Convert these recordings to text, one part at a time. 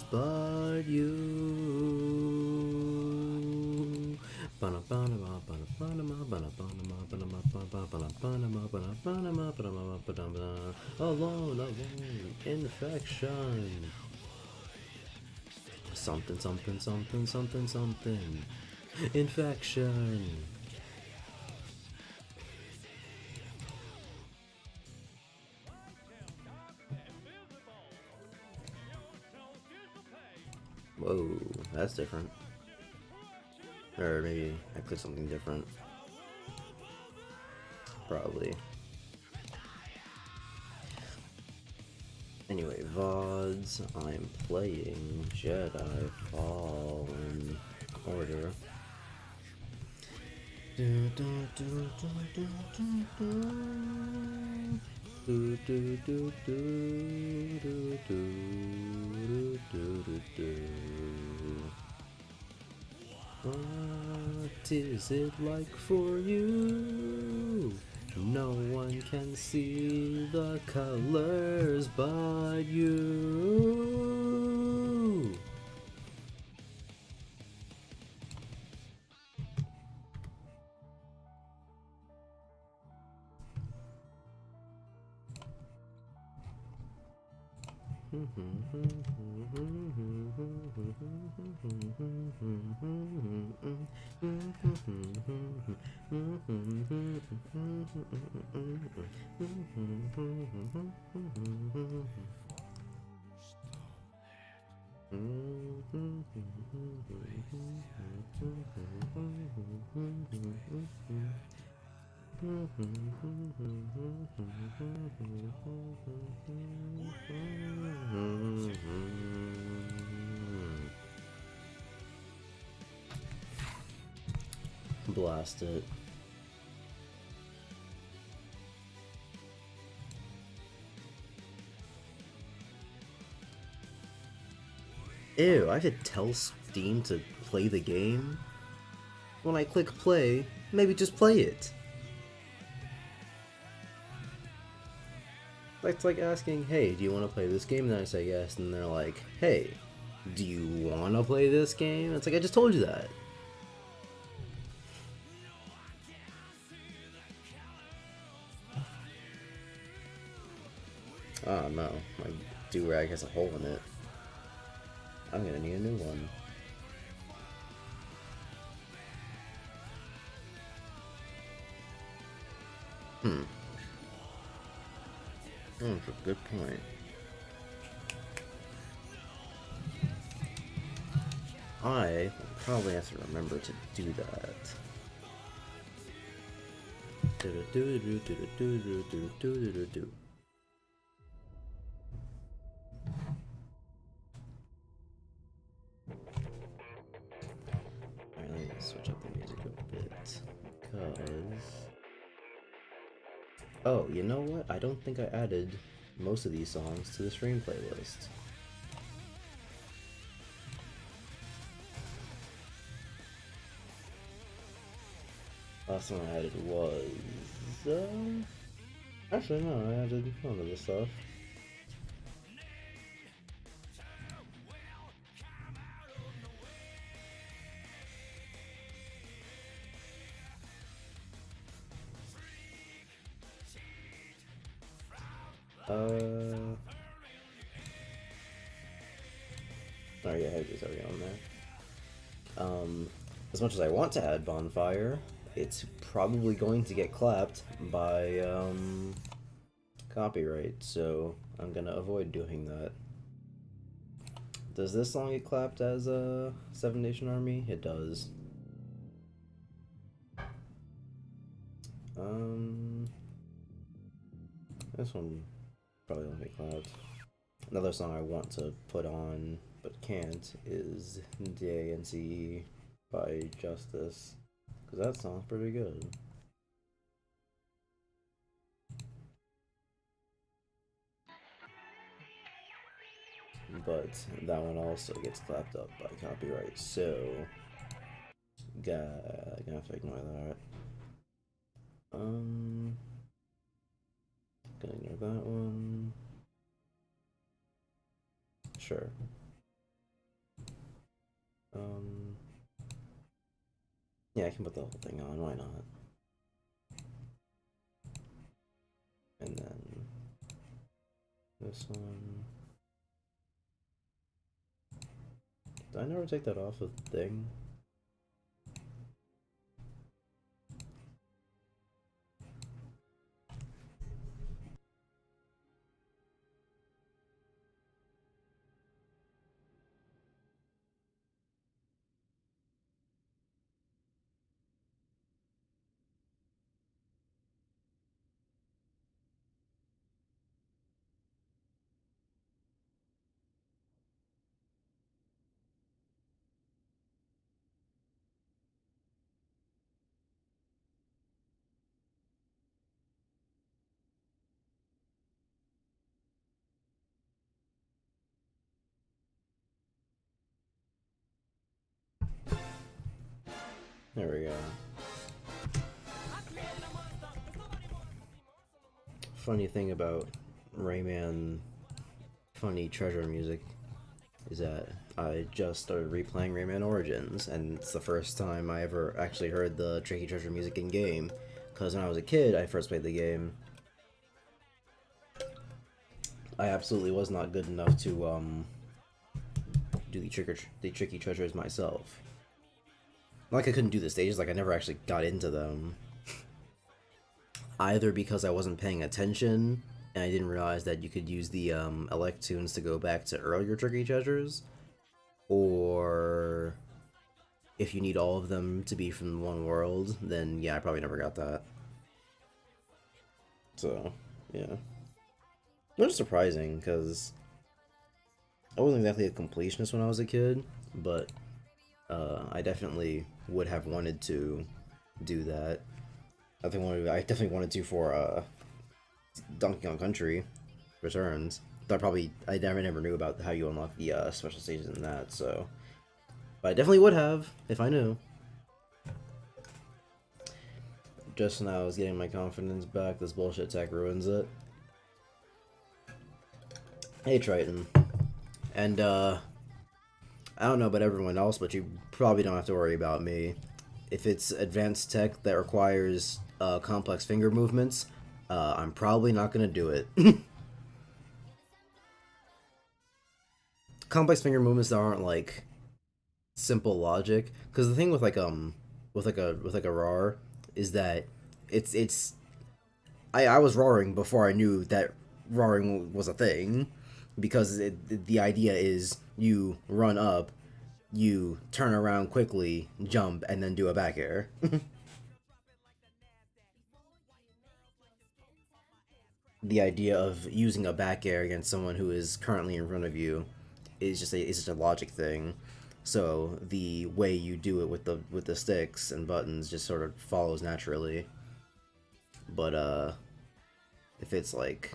colors but you. Alone, alone, infection. Something, something, something, something, something. Infection. Whoa, that's different. Or maybe I clicked something different. Probably. Anyway, VODs, I'm playing Jedi Fallen Order. What is it like for you? No one can see the colors but you. Blast it. Ew, I have to tell Steam to play the game? When I click play, maybe just play it. It's like asking, hey, do you want to play this game? And then I say yes, and they're like, hey, do you want to play this game? It's like, I just told you that. Oh no, my do-rag has a hole in it. I'm gonna need a new one. That's a good point. I probably have to remember to do that. Alright, let me switch up the music a bit. Because... oh, you know what? I don't think I added most of these songs to the stream playlist. Last one I added was... actually, no, I added none of this stuff. Oh yeah, Hedge's already on there. As much as I want to add Bonfire, it's probably going to get clapped by, copyright, so I'm gonna avoid doing that. Does this song get clapped as a Seven Nation Army? It does. This one probably won't get clapped. Another song I want to put on but can't is DANCE by Justice, because that song's pretty good. But that one also gets clapped up by copyright, so gonna have to ignore that. Gonna ignore that one. Sure. Yeah, I can put the whole thing on, why not? And then this one. Did I never take that off of the thing? There we go. Funny thing about Rayman funny treasure music is that I just started replaying Rayman Origins, and it's the first time I ever actually heard the Tricky Treasure music in game. Because when I was a kid, I first played the game. I absolutely was not good enough to do the tricky treasures myself. Like I couldn't do the stages, like I never actually got into them. Either because I wasn't paying attention and I didn't realize that you could use the elect tunes to go back to earlier tricky treasures, or if you need all of them to be from one world, then yeah, I probably never got that. So, yeah. Which is surprising, because I wasn't exactly a completionist when I was a kid, but I definitely would have wanted to do that. I definitely wanted to for Donkey Kong Country Returns. Though I never knew about how you unlock the special stages in that, so. But I definitely would have if I knew. Just now I was getting my confidence back. This bullshit tech ruins it. Hey Triton. And I don't know about everyone else, but you probably don't have to worry about me. If it's advanced tech that requires complex finger movements, I'm probably not gonna do it. Complex finger movements that aren't like simple logic, because the thing with like a RAR is that it's I was roaring before I knew that roaring was a thing, because the idea is you run up, you turn around quickly, jump, and then do a back air. The idea of using a back air against someone who is currently in front of you is just a logic thing. So the way you do it with the sticks and buttons just sort of follows naturally. But if it's like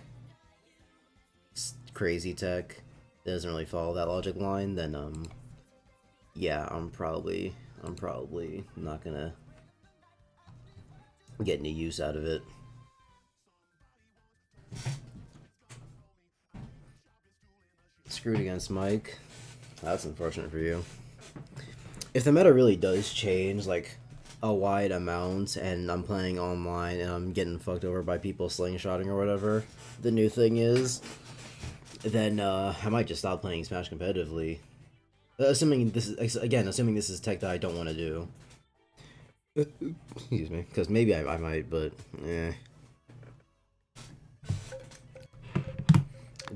crazy tech that doesn't really follow that logic line, then yeah, I'm probably not gonna get any use out of it. Screwed against Mike. That's unfortunate for you. If the meta really does change, like, a wide amount, and I'm playing online and I'm getting fucked over by people slingshotting or whatever, the new thing is, then I might just stop playing Smash competitively. Assuming this is tech that I don't want to do. Excuse me, because maybe I might, but eh,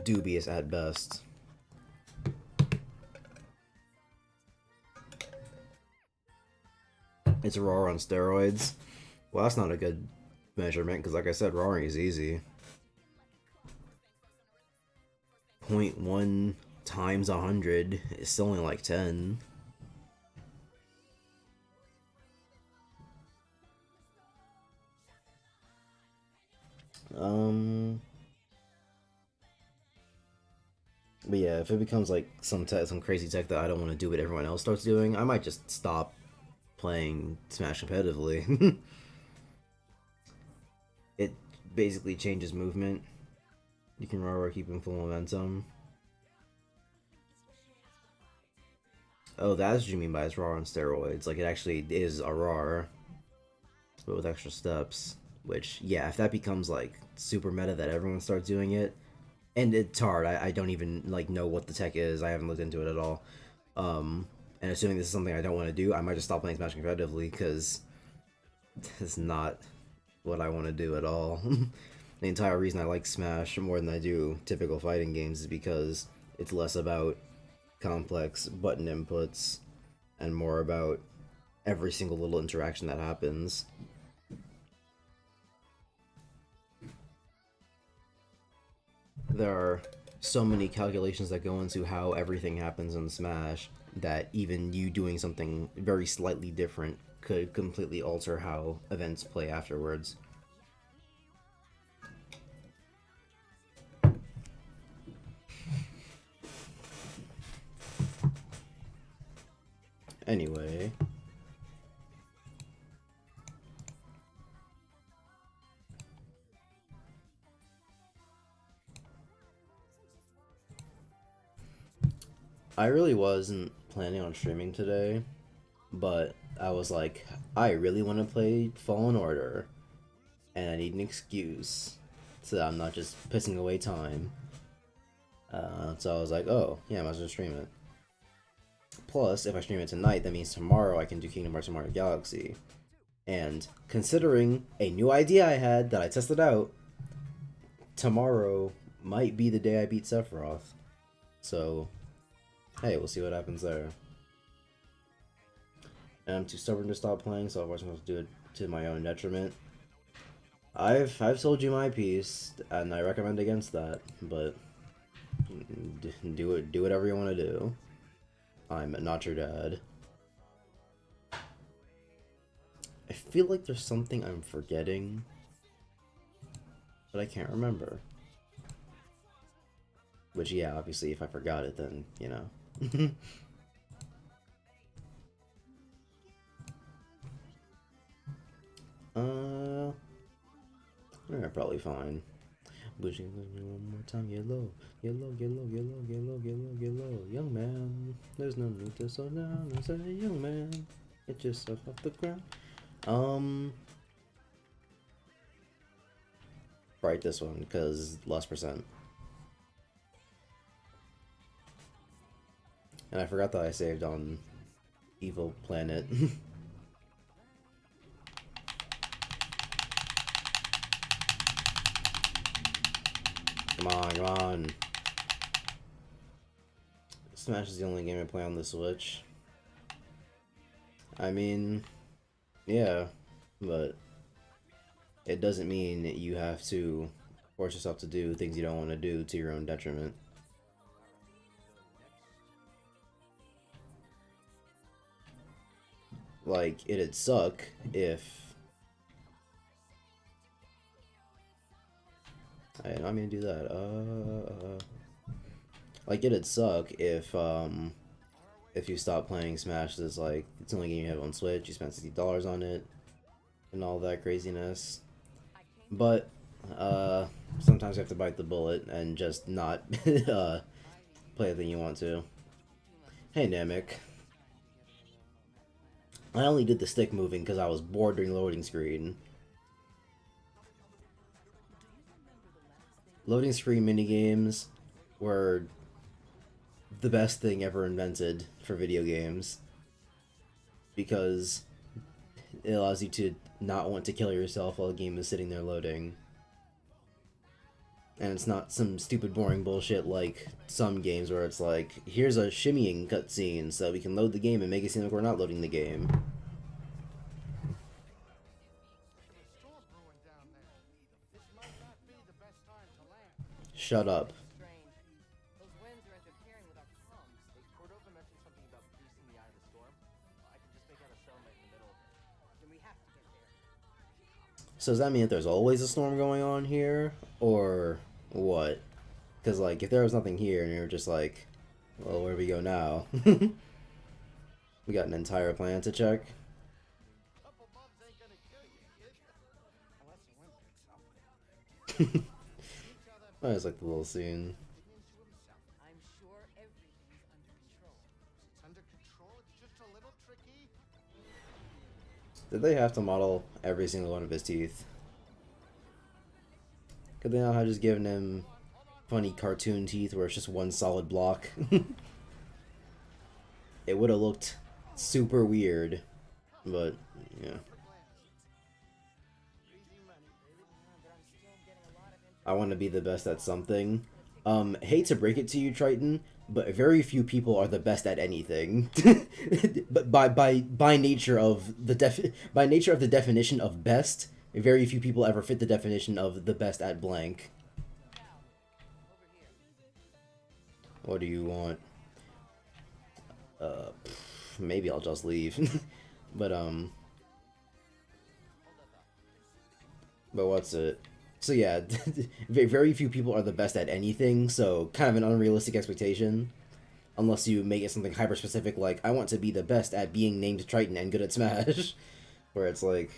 dubious at best. It's a roar on steroids. Well, that's not a good measurement, because like I said, roaring is easy. 0.1 times 100 is still only like 10. But yeah, if it becomes like some crazy tech that I don't want to do what everyone else starts doing, I might just stop playing Smash competitively. It basically changes movement. You can roar keeping full momentum. Oh, that's what you mean by it's raw on steroids. Like, it actually is a raw, but with extra steps. Which, yeah, if that becomes, like, super meta that everyone starts doing it, and it's hard. I don't even, like, know what the tech is. I haven't looked into it at all. And assuming this is something I don't want to do, I might just stop playing Smash competitively, because it's not what I want to do at all. The entire reason I like Smash more than I do typical fighting games is because it's less about complex button inputs and more about every single little interaction that happens. There are so many calculations that go into how everything happens in Smash that even you doing something very slightly different could completely alter how events play afterwards. Anyway, I really wasn't planning on streaming today, but I was like, I really want to play Fallen Order, and I need an excuse so that I'm not just pissing away time. So I was like, oh, yeah, I might as well stream it. Plus, if I stream it tonight, that means tomorrow I can do Kingdom Hearts and Mario Galaxy. And considering a new idea I had that I tested out, tomorrow might be the day I beat Sephiroth. So, hey, we'll see what happens there. And I'm too stubborn to stop playing, so I wasn't supposed to do it to my own detriment. I've told you my piece, and I recommend against that, but do whatever you want to do. I'm not your dad. I feel like there's something I'm forgetting, but I can't remember. Which, yeah, obviously, if I forgot it, then, you know. Yeah, probably fine. Wishing one more time, yellow, yellow, yellow, yellow, yellow, yellow, yellow, young man. There's no need to slow down and say, young man, get yourself off the ground. Right, this one, because less percent. And I forgot that I saved on Evil Planet. Come on, come on. Smash is the only game I play on the Switch. I mean, yeah, but it doesn't mean that you have to force yourself to do things you don't want to do to your own detriment. Like, it'd suck if... I didn't mean to do that. Like, it'd suck if you stop playing Smash. It's like, it's the only game you have on Switch, you spent $60 on it, and all that craziness. But, sometimes you have to bite the bullet and just not, play the thing you want to. Hey, Namek. I only did the stick moving because I was bored during loading screen. Loading screen minigames were the best thing ever invented for video games, because it allows you to not want to kill yourself while the game is sitting there loading. And it's not some stupid boring bullshit like some games where it's like, here's a shimmying cutscene so that we can load the game and make it seem like we're not loading the game. Shut up. So does that mean that there's always a storm going on here? Or what? Because, like, if there was nothing here and you're just like, well, where do we go now? We got an entire planet to check. I just like the little scene. Did they have to model every single one of his teeth? Could they not have just given him funny cartoon teeth where it's just one solid block? It would have looked super weird, but yeah. I want to be the best at something. Hate to break it to you, Triton, but very few people are the best at anything. But by nature of the definition of best, very few people ever fit the definition of the best at blank. What do you want? Maybe I'll just leave. but what's it? So yeah, very few people are the best at anything, so kind of an unrealistic expectation. Unless you make it something hyper-specific like, I want to be the best at being named Triton and good at Smash. Where it's like...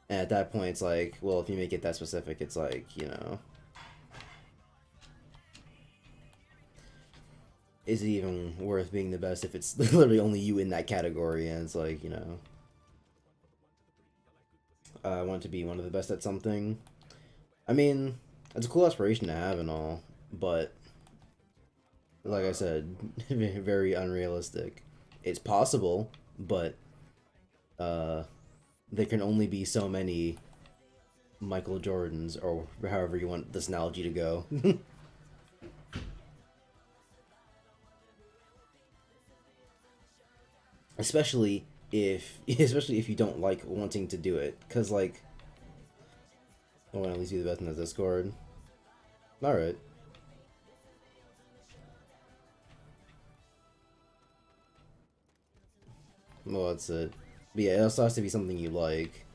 And at that point, it's like, well, if you make it that specific, it's like, you know... Is it even worth being the best if it's literally only you in that category, and it's like, you know... I want to be one of the best at something. I mean, it's a cool aspiration to have and all, but like I said, very unrealistic. It's possible, but there can only be so many Michael Jordans, or however you want this analogy to go. especially if you don't like wanting to do it, because like, I want to at least be the best in the Discord. All right. Well, that's it. But yeah, it also has to be something you like.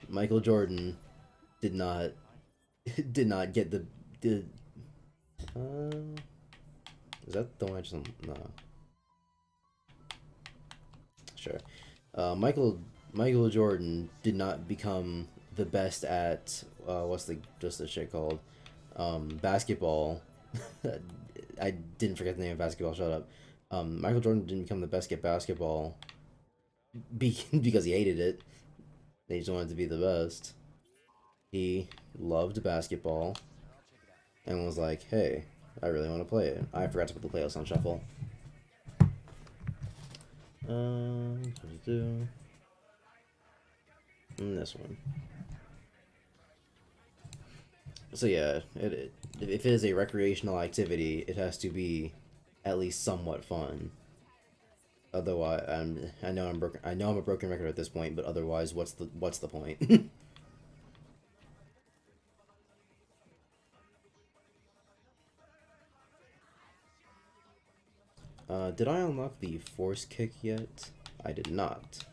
Michael Jordan did not get the is that the one I just no. Sure. Michael Jordan did not become the best at what's the shit called? Basketball. I didn't forget the name of basketball, shut up. Michael Jordan didn't become the best at basketball because he hated it. He just wanted to be the best. He loved basketball and was like, hey, I really want to play it. I forgot to put the playlist on shuffle. And this one. So yeah, if it is a recreational activity, it has to be at least somewhat fun. Otherwise, I know I'm broken. I know I'm a broken record at this point, but otherwise, what's the point? Did I unlock the force kick yet? I did not.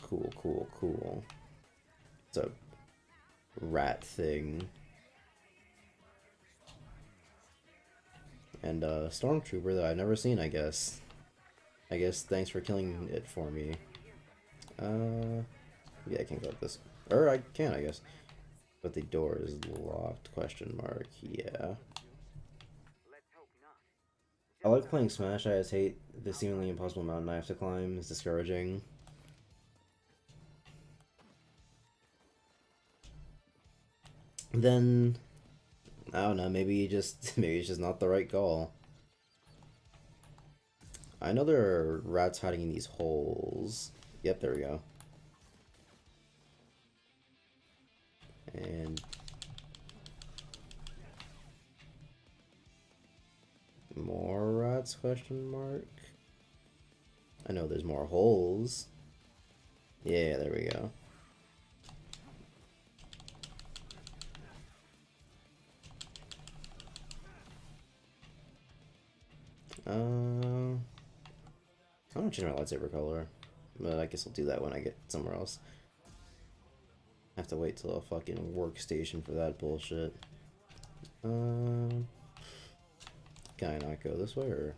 Cool. It's a rat thing. And Stormtrooper that I've never seen, I guess. Thanks for killing it for me. Yeah, I can't go up this. Or I can, I guess. But the door is locked, question mark. Yeah. I like playing Smash, I just hate the seemingly impossible mountain I have to climb. It's discouraging. Then I don't know, maybe it's just not the right call. I know there are rats hiding in these holes. Yep, there we go. And more rats, question mark. I know there's more holes. Yeah, there we go. I don't change my lightsaber color, but I guess I'll do that when I get somewhere else. I have to wait till a fucking workstation for that bullshit. Can I not go this way, or?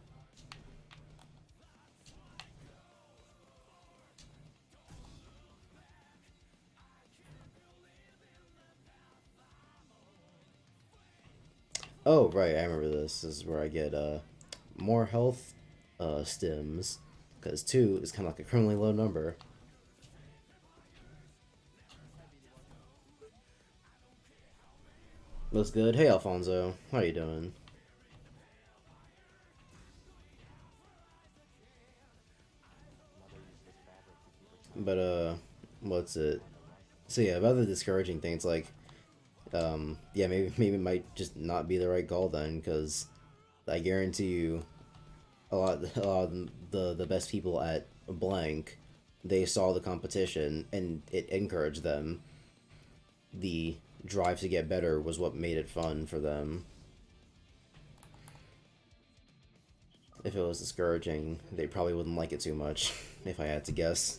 Oh, right, I remember this. This is where I get more health stims, because 2 is kind of like a criminally low number. Looks good. Hey, Alfonso. How you doing? But, what's it? So, yeah, about the discouraging thing, it's like, yeah, maybe it might just not be the right call then, because I guarantee you, a lot of the best people at blank, they saw the competition and it encouraged them. The drive to get better was what made it fun for them. If it was discouraging, they probably wouldn't like it too much, if I had to guess.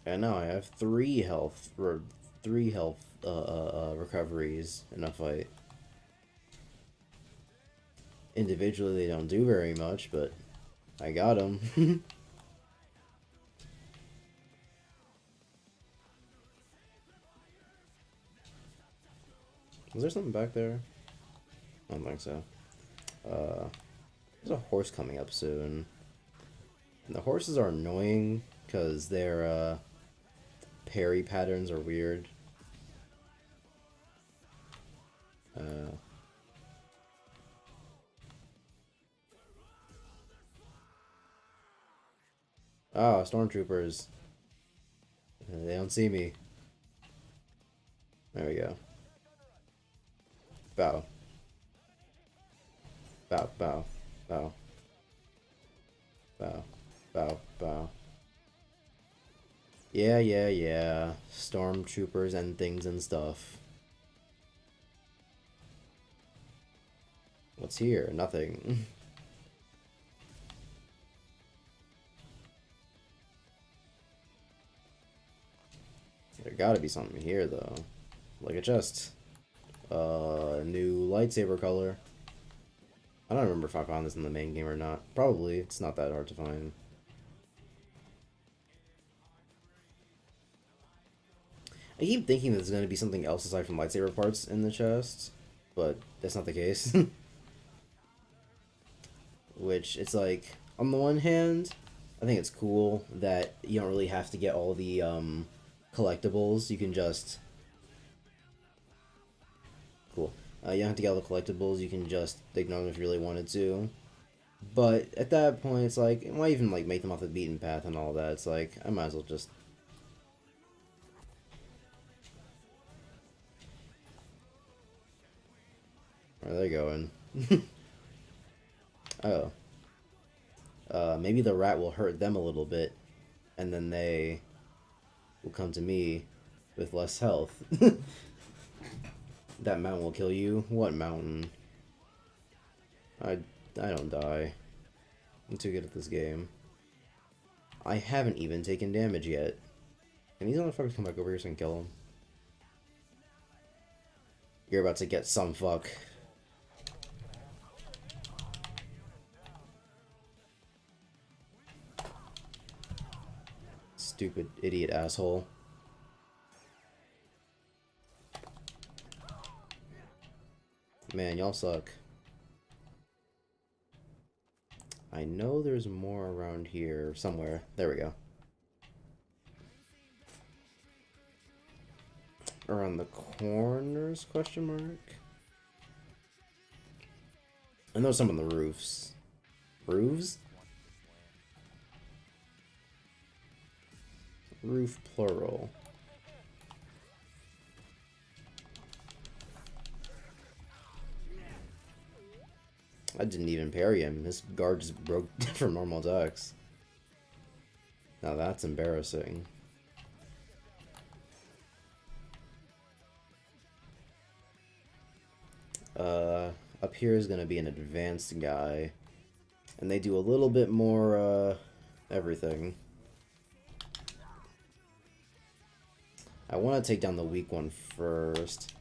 And now I have 3 health recoveries in a fight. Individually, they don't do very much, but I got them. Was there something back there? I don't think so. There's a horse coming up soon. And the horses are annoying because their parry patterns are weird. Oh, stormtroopers. They don't see me. There we go. Bow. Bow, bow, bow. Bow, bow, bow. Yeah, yeah, yeah. Stormtroopers and things and stuff. What's here? Nothing. There gotta be something here, though. Like a chest. New lightsaber color. I don't remember if I found this in the main game or not. Probably. It's not that hard to find. I keep thinking there's going to be something else aside from lightsaber parts in the chest, but that's not the case. Which, it's like, on the one hand, I think it's cool that you don't really have to get all the collectibles. You can just... Cool. You don't have to get all the collectibles. You can just ignore them if you really wanted to. But at that point, it's like, why even like make them off the beaten path and all that? It's like, I might as well just... Where are they going? Oh. Maybe the rat will hurt them a little bit, and then they will come to me with less health. That mountain will kill you? What mountain? I don't die. I'm too good at this game. I haven't even taken damage yet. Can these motherfuckers come back over here so I can kill them? You're about to get some fuck. Stupid idiot asshole. Man, y'all suck. I know there's more around here somewhere. There we go. Around the corners, question mark? I know some on the roofs. Roofs? Roof plural. I didn't even parry him. His guard just broke from normal attacks. Now that's embarrassing. Up here is gonna be an advanced guy. And they do a little bit more, everything. I want to take down the weak one first.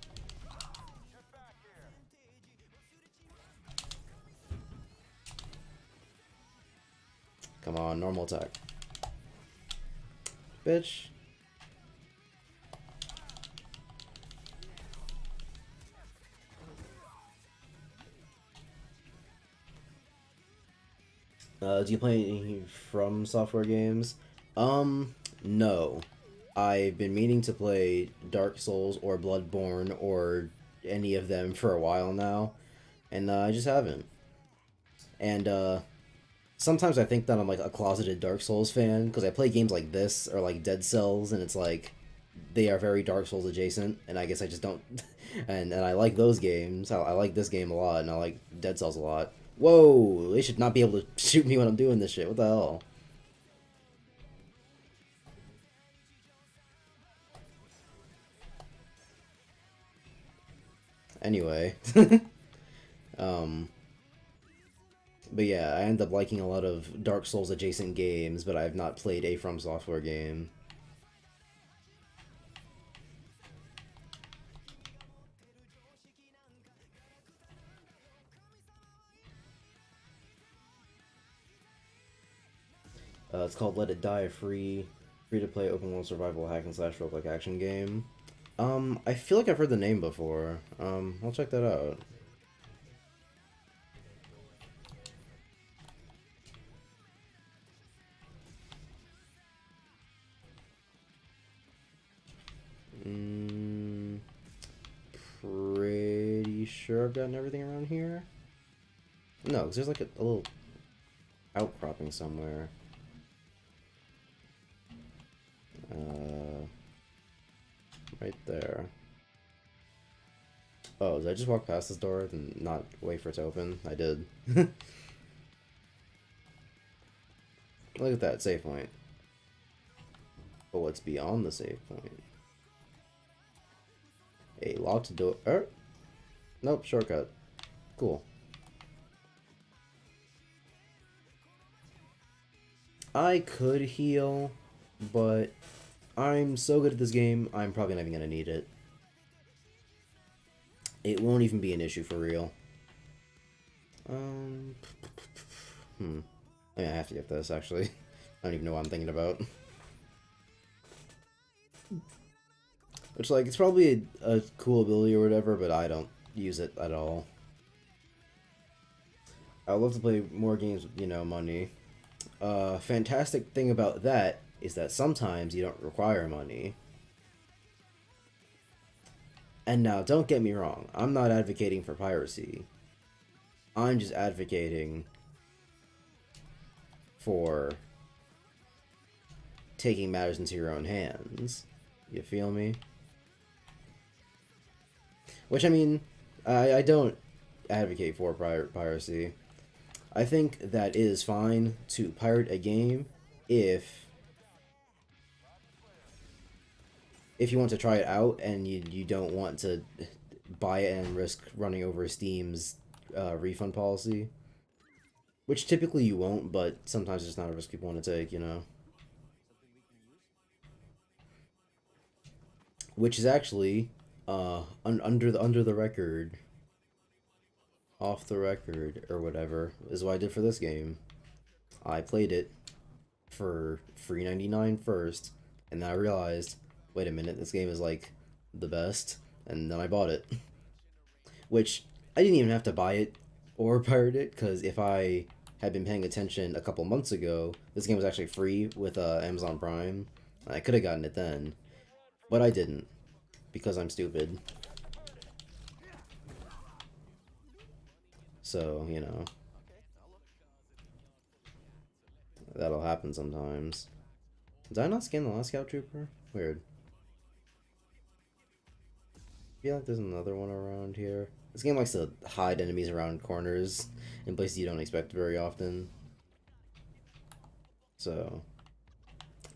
Come on, normal attack. Bitch. Do you play any From Software games? No. I've been meaning to play Dark Souls or Bloodborne or any of them for a while now, and I just haven't. And sometimes I think that I'm like a closeted Dark Souls fan because I play games like this or like Dead Cells, and it's like they are very Dark Souls adjacent, and I guess I just don't. And I like those games. I like this game a lot, and I like Dead Cells a lot. Whoa! They should not be able to shoot me when I'm doing this shit. What the hell? Anyway, um, but yeah, I end up liking a lot of Dark Souls adjacent games, but I have not played a From Software game. It's called Let It Die, a free to play open world survival hack and slash roguelike action game. I feel like I've heard the name before. I'll check that out. Pretty sure I've gotten everything around here. No, because there's like a little outcropping somewhere. Right there. Oh, did I just walk past this door and not wait for it to open? I did. Look at that, save point. But what's beyond the save point? A locked door. Nope, shortcut. Cool. I could heal, but I'm so good at this game, I'm probably not even gonna need it. It won't even be an issue for real. I have to get this, actually. I don't even know what I'm thinking about. Which, like, it's probably a cool ability or whatever, but I don't use it at all. I would love to play more games with, you know, money. Fantastic thing about that is that sometimes you don't require money. And now, don't get me wrong, I'm not advocating for piracy. I'm just advocating for taking matters into your own hands. You feel me? Which, I mean, I don't advocate for piracy. I think that it is fine to pirate a game if you want to try it out and you don't want to buy it and risk running over Steam's refund policy. Which typically you won't, but sometimes it's not a risk people want to take, you know? Which is actually under the record, off the record or whatever, is what I did for this game. I played it for free 99 first, and then I realized, wait a minute, this game is like the best, and then I bought it. Which I didn't even have to buy it or pirate it, because if I had been paying attention a couple months ago, this game was actually free with Amazon Prime. I could have gotten it then, but I didn't, because I'm stupid. So, you know, that'll happen sometimes. Did I not scan the last Scout Trooper? Weird. I feel like there's another one around here. This game likes to hide enemies around corners in places you don't expect very often. So,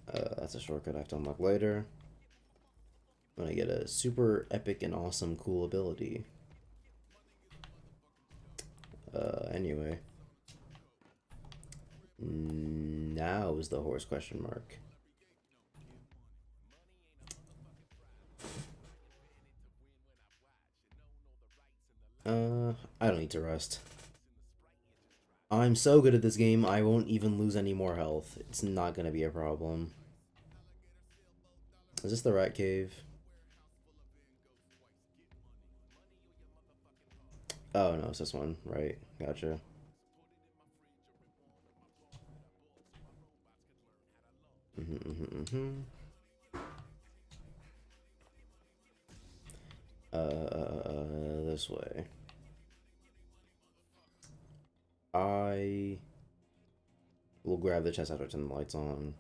that's a shortcut I have to unlock later. When I get a super epic and awesome cool ability. Anyway. Now is the horse question mark. I don't need to rest. I'm so good at this game, I won't even lose any more health. It's not gonna be a problem. Is this the rat cave? Oh no, it's this one. Right, gotcha. Mm-hmm. This way. I will grab the chest after I turn the lights on.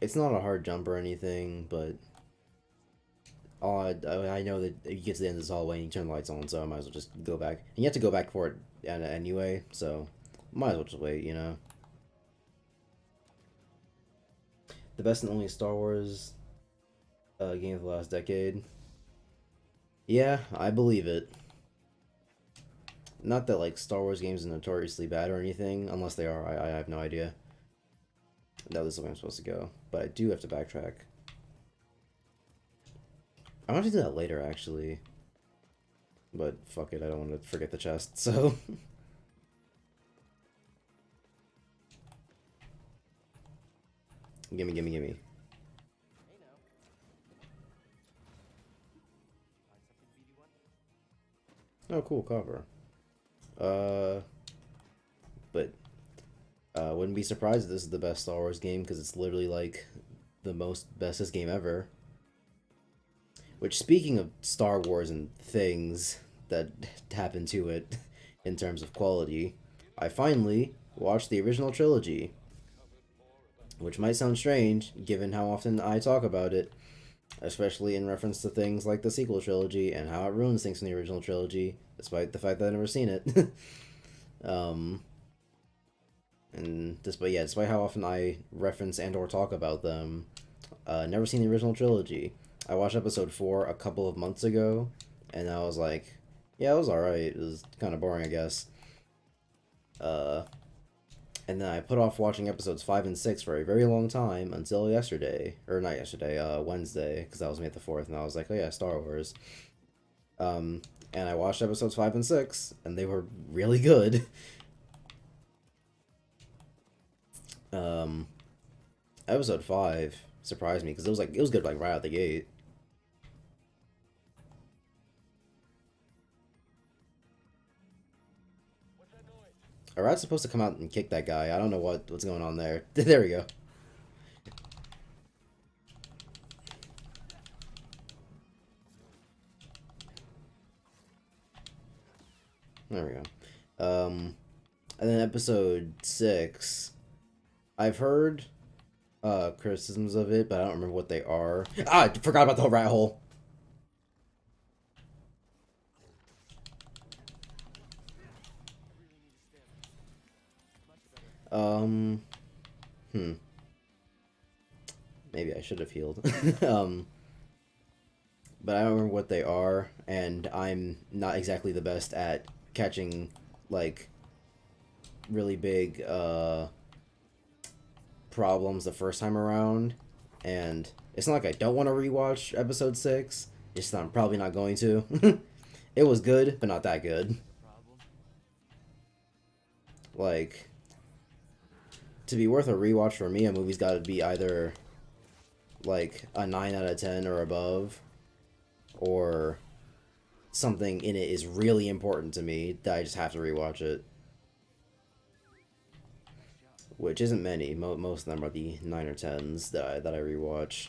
It's not a hard jump or anything, but I know that you get to the end of this hallway and you turn the lights on, so I might as well just go back. And you have to go back for it anyway, so might as well just wait, you know. The best and only Star Wars game of the last decade. Yeah, I believe it. Not that like Star Wars games are notoriously bad or anything, unless they are. I have no idea. No, this is where I'm supposed to go, but I do have to backtrack. I want to do that later, actually. But fuck it, I don't want to forget the chest, so... gimme, gimme, gimme. Oh, cool, cover. But, wouldn't be surprised if this is the best Star Wars game, because it's literally, like, the bestest game ever. Which, speaking of Star Wars and things that happen to it in terms of quality, I finally watched the original trilogy. Which might sound strange, given how often I talk about it, especially in reference to things like the sequel trilogy and how it ruins things from the original trilogy, despite the fact that I've never seen it. And despite how often I reference and or talk about them, never seen the original trilogy. I watched episode 4 a couple of months ago, and I was like, yeah, it was alright. It was kind of boring, I guess. And then I put off watching episodes 5 and 6 for a very long time until yesterday. Or not yesterday, Wednesday, because that was May the 4th, and I was like, oh yeah, Star Wars. And I watched episodes 5 and 6, and they were really good. Episode 5 surprised me, because it was good, like, right out the gate. A rat's supposed to come out and kick that guy. I don't know what's going on there. There we go. There we go. And then episode 6, I've heard criticisms of it, but I don't remember what they are. Ah, I forgot about the whole rat hole. Maybe I should have healed. But I don't remember what they are, and I'm not exactly the best at catching, like, really big, problems the first time around, and it's not like I don't want to rewatch episode 6, it's just that I'm probably not going to. It was good, but not that good. Like, to be worth a rewatch for me, a movie's got to be either like a 9 out of 10 or above, or something in it is really important to me that I just have to rewatch it. Which isn't many. Most of them are the 9 or 10s that I rewatch.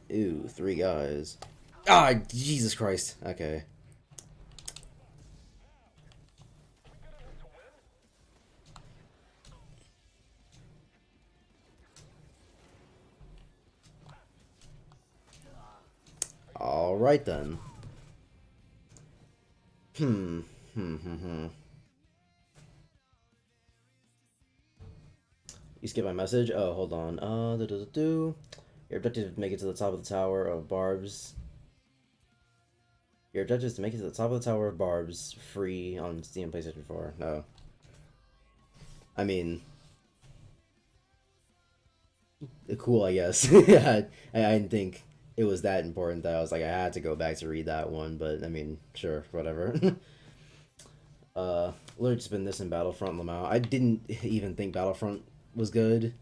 Ew, 3 guys. Ah, Jesus Christ. Okay. Alright then. Hmm. You skip my message? Oh, hold on. Your objective is to make it to the top of the Tower of Barbs. Your objective is to make it to the top of the Tower of Barbs free on Steam PlayStation 4. No. I mean... Cool, I guess. I didn't think it was that important that I was like I had to go back to read that one, but I mean, sure, whatever. Literally just been this in Battlefront Lamau. I didn't even think Battlefront was good,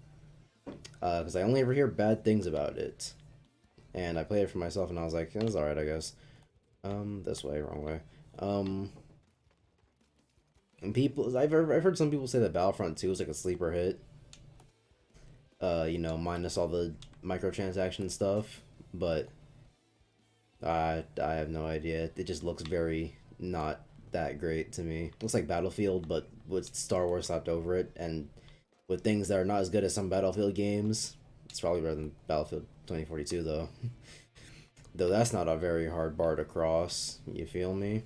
because I only ever hear bad things about it. And I played it for myself, and I was like, it was alright, I guess. This way, wrong way. Um, and people, I've heard some people say that Battlefront 2 is like a sleeper hit. Minus all the microtransaction stuff, but I have no idea. It just looks very not that great to me. Looks like Battlefield, but with Star Wars slapped over it, and with things that are not as good as some Battlefield games. It's probably better than Battlefield 2042, though. Though that's not a very hard bar to cross. You feel me?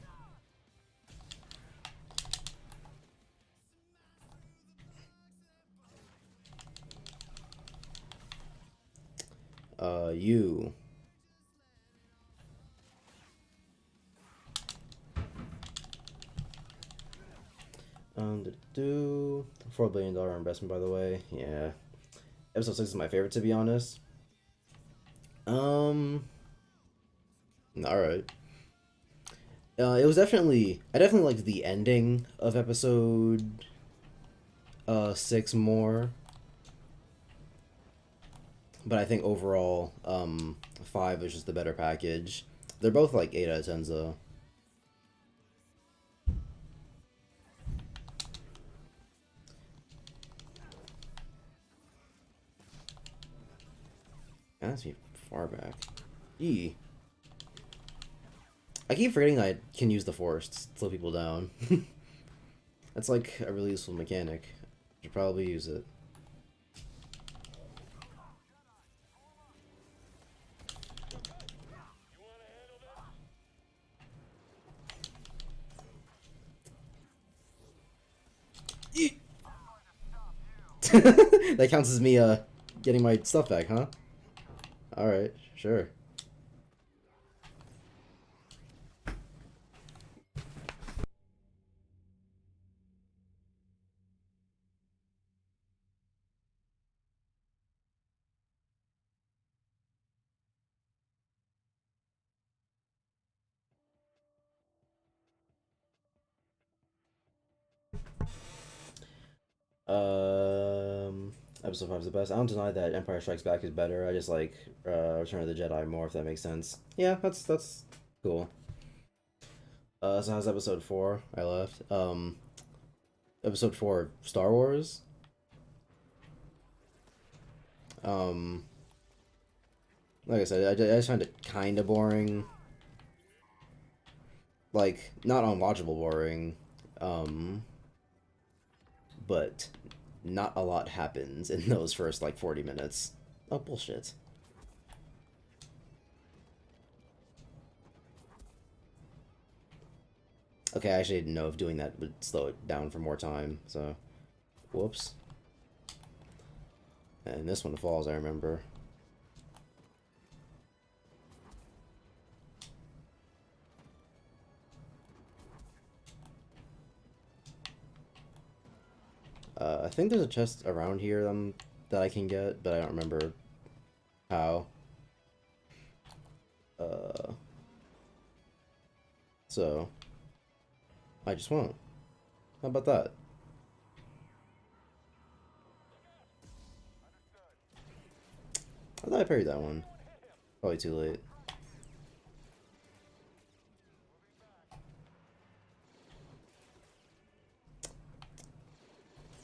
You. Do $4 billion investment, by the way. Yeah, episode 6 is my favorite, to be honest. Um, all right. It was definitely I definitely liked the ending of episode 6 more, but I think overall 5 is just the better package. They're both like 8 out of 10s though. That's me far back. Yee. I keep forgetting I can use the force to slow people down. That's like a really useful mechanic. Should probably use it. Yee. That counts as me getting my stuff back, huh? Alright, sure. Episode 5 is the best. I don't deny that Empire Strikes Back is better. I just like Return of the Jedi more, if that makes sense. Yeah, that's cool. So how's episode 4? I left. Episode 4, Star Wars. Um, like I said, I just find it kind of boring. Like, not unwatchable boring. Um, but not a lot happens in those first like 40 minutes. Oh, bullshit. Okay, I actually didn't know if doing that would slow it down for more time, so whoops. And this one falls, I remember. I think there's a chest around here that I can get, but I don't remember how. Uh, so I just won't. How about that? I thought I parried that one. Probably too late.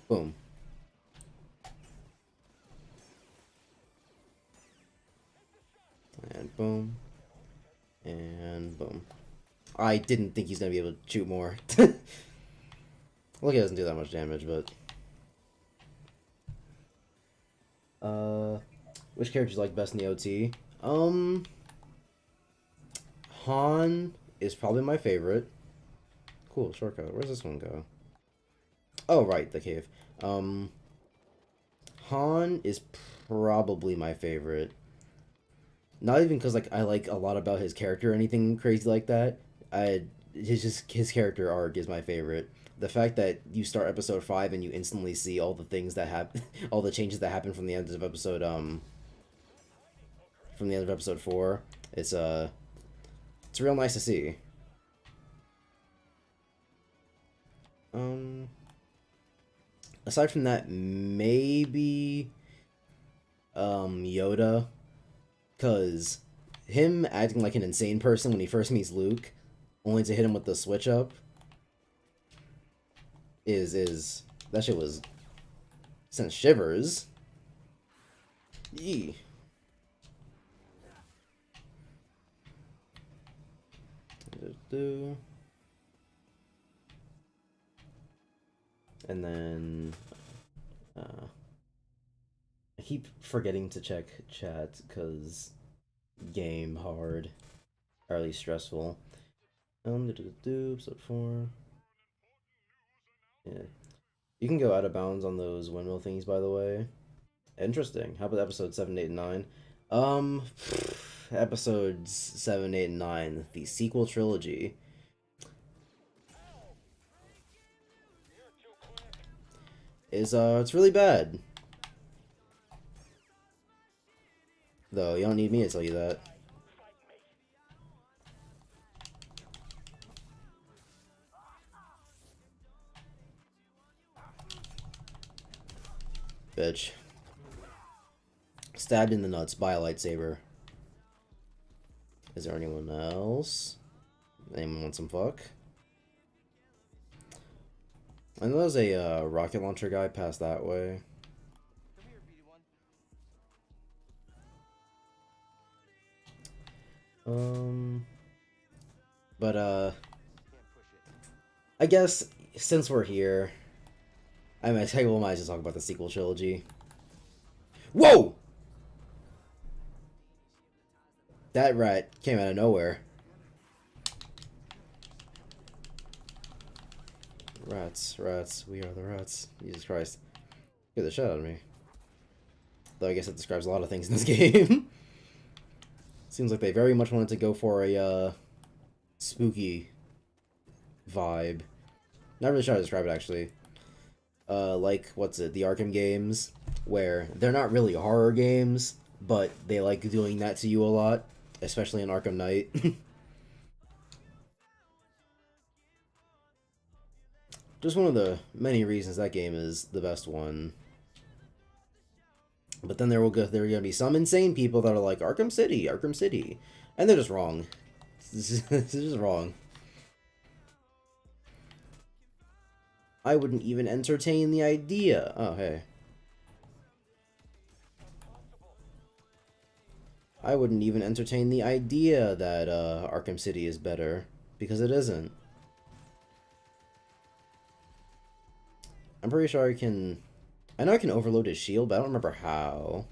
Boom. And boom. And boom. I didn't think he's gonna be able to shoot more. Well, he doesn't do that much damage, but... Which characters you like best in the OT? Han is probably my favorite. Cool, shortcut. Where's this one go? Oh, right, the cave. Han is probably my favorite. Not even because like I like a lot about his character or anything crazy like that. His character arc is my favorite. The fact that you start episode 5 and you instantly see all the things that happen, all the changes that happen from the end of episode 4, it's real nice to see. Aside from that, maybe Yoda, cause him acting like an insane person when he first meets Luke, only to hit him with the switch up, is that shit was sent shivers. Yee. And then I keep forgetting to check chat because game hard, or at least stressful. Episode 4. Yeah. You can go out of bounds on those windmill things, by the way. Interesting. How about episodes 7, 8, and 9? Episodes 7, 8, and 9, the sequel trilogy. It's really bad. Though, you don't need me to tell you that. Bitch. Stabbed in the nuts by a lightsaber. Is there anyone else? Anyone want some fuck? I know there's a rocket launcher guy passed that way. But I guess since we're here, I might as well talk about the sequel trilogy. Whoa! That rat came out of nowhere. Rats, we are the rats. Jesus Christ. Get the shit out of me. Though I guess that describes a lot of things in this game. Seems like they very much wanted to go for a, spooky vibe. Not really sure how to describe it, actually. Like, what's it, the Arkham games, where they're not really horror games, but they like doing that to you a lot, especially in Arkham Knight. Just one of the many reasons that game is the best one. But then there are gonna be some insane people that are like, Arkham City, and they're just wrong. This is just wrong. I wouldn't even entertain the idea. Oh, hey. I wouldn't even entertain the idea that Arkham City is better, because it isn't. I'm pretty sure I know I can overload his shield, but I don't remember how.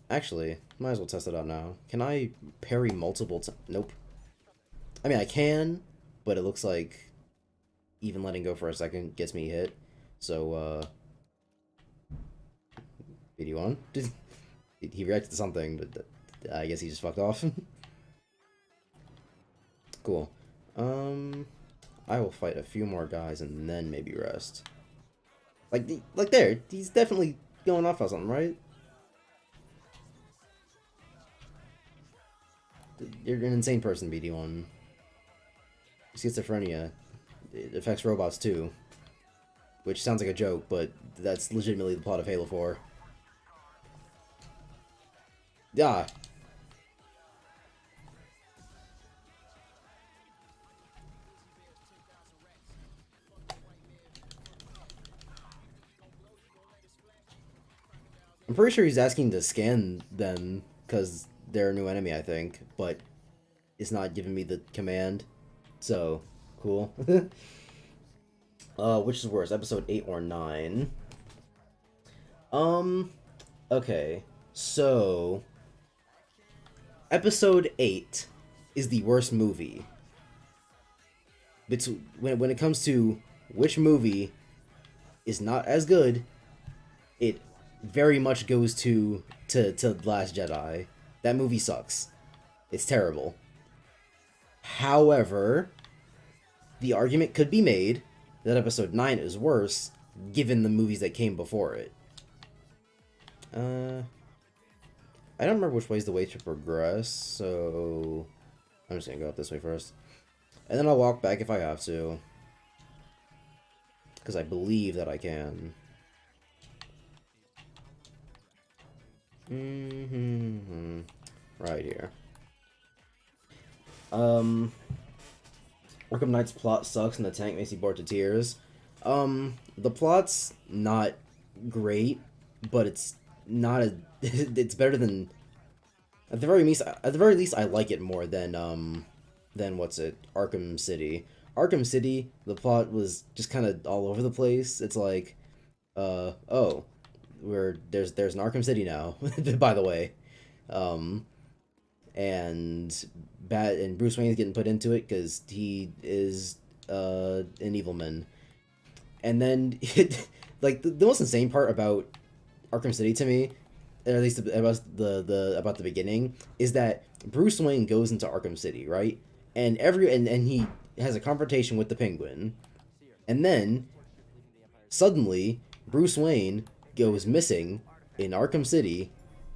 Actually, might as well test it out now. Can I parry multiple times? Nope. I mean, I can, but it looks like even letting go for a second gets me hit. So, BD1? He reacted to something, but I guess he just fucked off. Cool. I will fight a few more guys and then maybe rest. Like there, he's definitely going off on something, right? You're an insane person, BD1. Schizophrenia. It affects robots too. Which sounds like a joke, but that's legitimately the plot of Halo 4. Yeah. I'm pretty sure he's asking to scan them because they're a new enemy, I think, but it's not giving me the command. So, cool. Which is worse, episode 8 or 9? Okay. So, episode 8 is the worst movie. When it comes to which movie is not as good, it very much goes to The Last Jedi. That movie sucks. It's terrible. However, the argument could be made that episode 9 is worse, given the movies that came before it. I don't remember which way is the way to progress, so I'm just gonna go up this way first. And then I'll walk back if I have to. Because I believe that I can. Right here. Arkham Knight's plot sucks and the tank makes you bored to tears. The plot's not great, but it's not a it's better than at the very least I like it more than what's it? Arkham City. Arkham City, the plot was just kind of all over the place. It's like oh, there's an Arkham City now, by the way. And Bruce Wayne's getting put into it because he is an evilman. And then like the most insane part about Arkham City to me, or at least about the beginning, is that Bruce Wayne goes into Arkham City, right? And and he has a confrontation with the Penguin. And then suddenly Bruce Wayne goes missing in Arkham City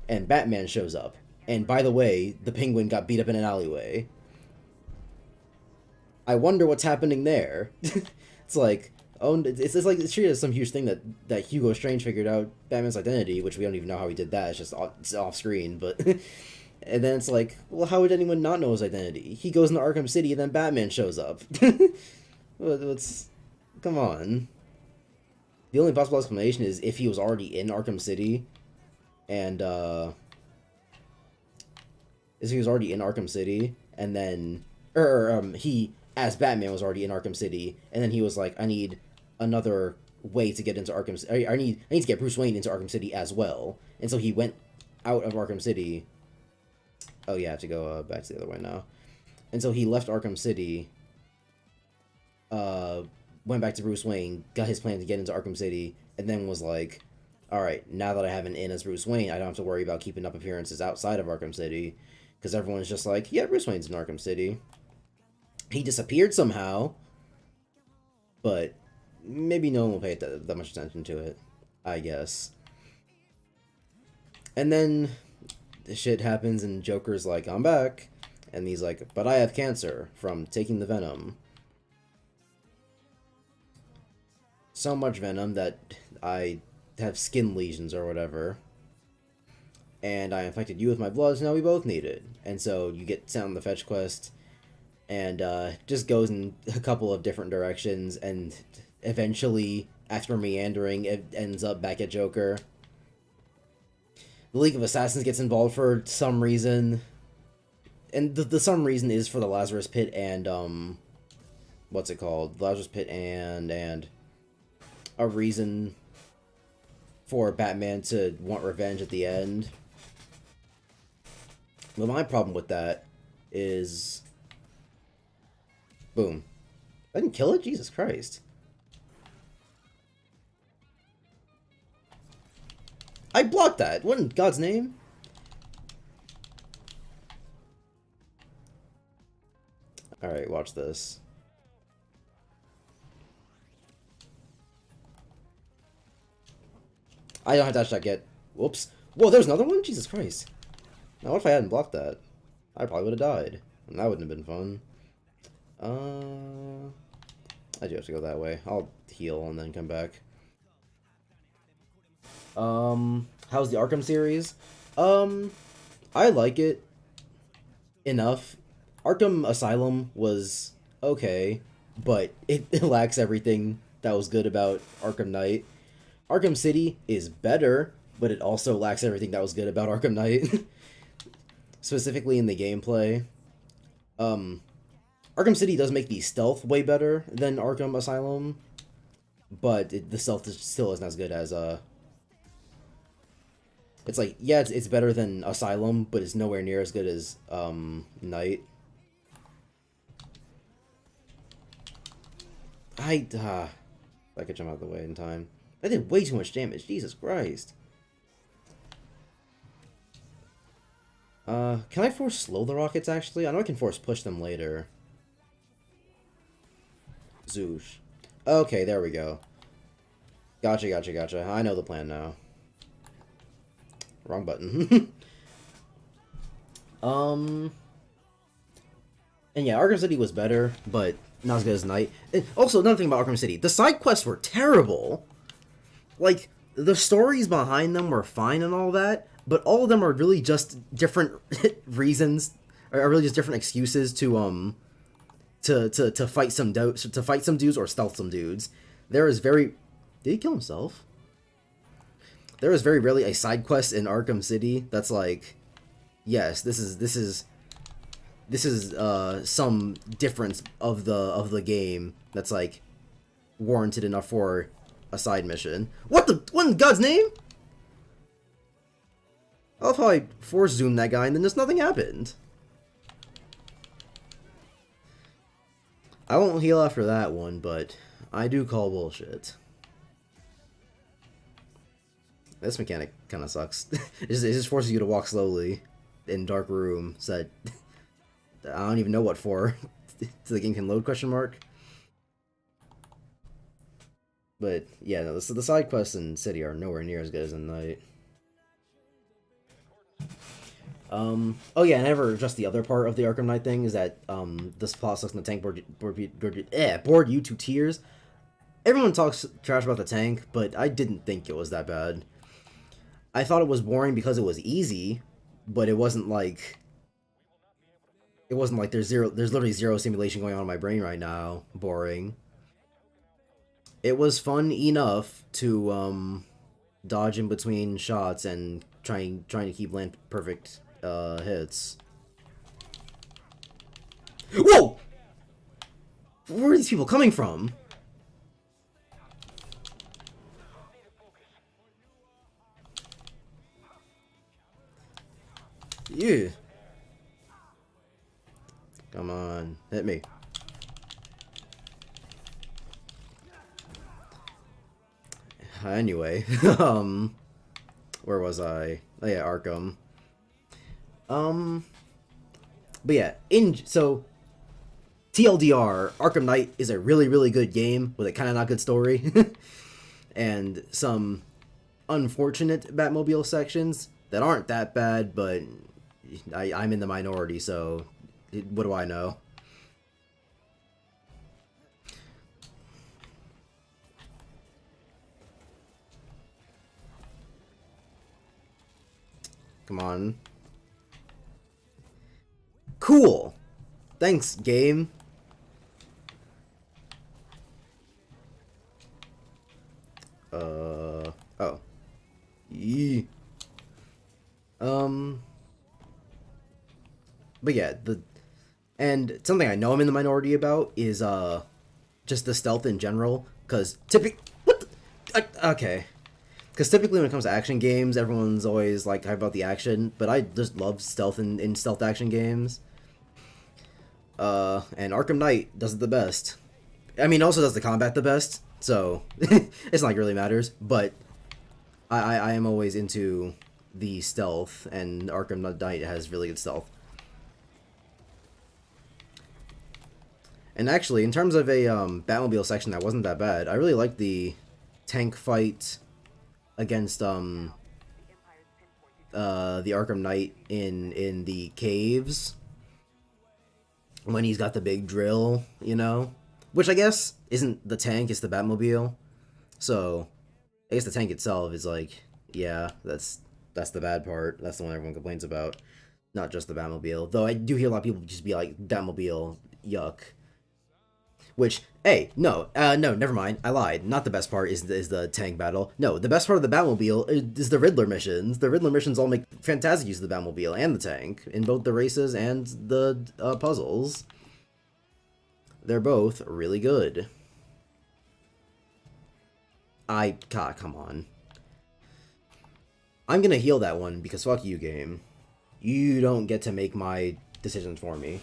and Batman shows up. And by the way, the Penguin got beat up in an alleyway. I wonder what's happening there. It's like, oh, it's like it's treated as some huge thing that Hugo Strange figured out Batman's identity, which we don't even know how he did that. It's off screen, but and then it's like, well, how would anyone not know his identity? He goes into Arkham City and then Batman shows up. Come on. The only possible explanation is if he was already in Arkham City, and then he as Batman was already in Arkham City, and then he was like, I need another way to get into Arkham City. I need to get Bruce Wayne into Arkham City as well, and so he went out of Arkham City. Oh yeah, I have to go back to the other way now. And so he left Arkham City, went back to Bruce Wayne, got his plan to get into Arkham City, and then was like, alright, now that I have an in as Bruce Wayne, I don't have to worry about keeping up appearances outside of Arkham City, because everyone's just like, yeah, Bruce Wayne's in Arkham City. He disappeared somehow, but maybe no one will pay that much attention to it, I guess. And then the shit happens and Joker's like, I'm back. And he's like, but I have cancer from taking the venom. So much venom that I have skin lesions or whatever. And I infected you with my blood, so now we both need it. And so you get sent on the fetch quest, and just goes in a couple of different directions, and eventually, after meandering, it ends up back at Joker. The League of Assassins gets involved for some reason, and the some reason is for the Lazarus Pit and what's it called? Lazarus Pit and a reason for Batman to want revenge at the end. But my problem with that is, boom, I didn't kill it. Jesus Christ! I blocked that. What in God's name? Alright, watch this. I don't have to touch that yet. Whoops. Whoa, there's another one? Jesus Christ. Now, what if I hadn't blocked that? I probably would have died. And that wouldn't have been fun. I do have to go that way. I'll heal and then come back. How's the Arkham series? I like it enough. Arkham Asylum was okay, but it lacks everything that was good about Arkham Knight. Arkham City is better, but it also lacks everything that was good about Arkham Knight. Specifically in the gameplay. Arkham City does make the stealth way better than Arkham Asylum, but the stealth still isn't as good as it's like, yeah, it's better than Asylum, but it's nowhere near as good as Knight. I could jump out of the way in time. I did way too much damage. Jesus Christ. Can I force slow the rockets, actually? I know I can force push them later. Zoosh. Okay, there we go. Gotcha, gotcha, gotcha. I know the plan now. Wrong button. And yeah, Arkham City was better, but not as good as Night. And also, another thing about Arkham City, the side quests were terrible. Like, the stories behind them were fine and all that, but all of them are really just different reasons, are really just different excuses to fight some dudes or stealth some dudes. There is very... Did he kill himself? There is very rarely a side quest in Arkham City that's like, yes, this is some difference of the game that's like warranted enough for a side mission. What in God's name? I love how I force zoomed that guy and then just nothing happened. I won't heal after that one, but I do call bullshit. This mechanic kind of sucks. it just forces you to walk slowly in dark room, so that I don't even know what for. So the game can load, question mark. But yeah, no, the side quests in City are nowhere near as good as in Night. Oh yeah, and I never addressed the other part of the Arkham Knight thing, is that this plot sucks in the tank bored you to tears. Everyone talks trash about the tank, but I didn't think it was that bad. I thought it was boring because it was easy, but it wasn't like there's literally zero simulation going on in my brain right now. Boring. It was fun enough to dodge in between shots and trying to keep land perfect hits. Whoa! Where are these people coming from? Yeah. Come on, hit me. Anyway, where was I? Oh yeah, Arkham. But yeah, so TLDR, Arkham Knight is a really, really good game with a kind of not good story, and some unfortunate Batmobile sections that aren't that bad, but I'm in the minority, so what do I know? Come on. Cool! Thanks, game. Oh. Yee. But yeah, and something I know I'm in the minority about is, just the stealth in general, because okay. Because typically when it comes to action games, everyone's always, like, hype about the action, but I just love stealth in stealth action games. And Arkham Knight does it the best. I mean, also does the combat the best, so it's not like it really matters, but I am always into the stealth, and Arkham Knight has really good stealth. And actually, in terms of a Batmobile section that wasn't that bad, I really liked the tank fight against the Arkham Knight in the caves when he's got the big drill, you know, which I guess isn't the tank, it's the Batmobile. So I guess the tank itself is like, yeah, that's the bad part. That's the one everyone complains about, not just the Batmobile. Though I do hear a lot of people just be like, Batmobile, yuck. Which, hey, no, never mind. I lied. Not the best part is the tank battle. No, the best part of the Batmobile is the Riddler missions. The Riddler missions all make fantastic use of the Batmobile and the tank in both the races and the puzzles. They're both really good. God, come on. I'm gonna heal that one because fuck you, game. You don't get to make my decisions for me.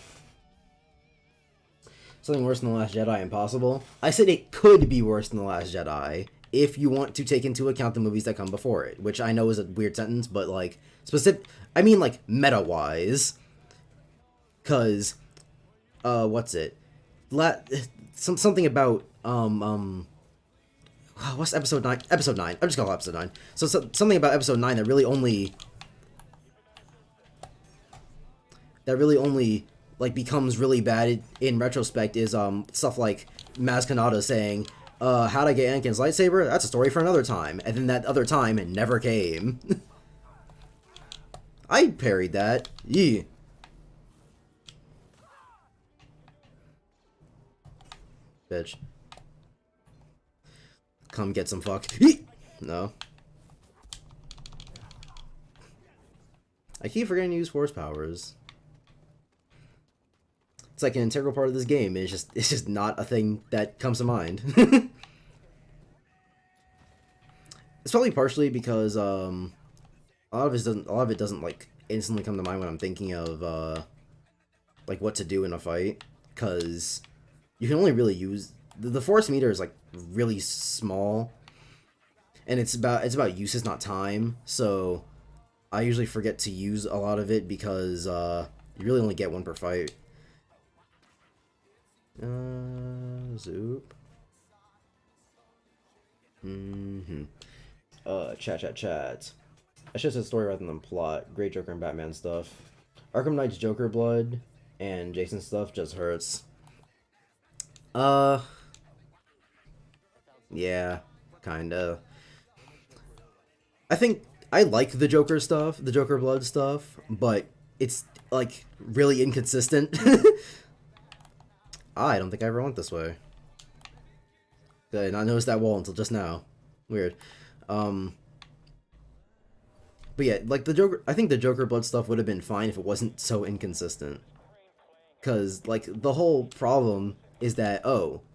Something worse than The Last Jedi impossible? I said it could be worse than The Last Jedi if you want to take into account the movies that come before it, which I know is a weird sentence, but like I mean like meta-wise, cause what's it? la- something about what's episode 9? Episode 9. I'm just gonna call it episode 9. So something about episode 9 that really only like becomes really bad in retrospect is stuff like Maz Kanata saying, how'd I get Anakin's lightsaber? That's a story for another time. And then that other time never came. I parried that. Yeah. Bitch. Come get some fuck. No. I keep forgetting to use force powers. It's like an integral part of this game. It's just not a thing that comes to mind. It's probably partially because a lot of it doesn't like instantly come to mind when I'm thinking of like what to do in a fight, because you can only really use the force meter is like really small, and it's about uses, not time. So I usually forget to use a lot of it because you really only get one per fight. Zoop. Chat. I should have said story rather than plot. Great Joker and Batman stuff. Arkham Knight's Joker blood and Jason stuff just hurts. Yeah, kinda. I think I like the Joker stuff, the Joker blood stuff, but it's like really inconsistent. I don't think I ever went this way. Did not notice that wall until just now. Weird. But yeah, like the Joker, I think the Joker blood stuff would have been fine if it wasn't so inconsistent. Cause like the whole problem is that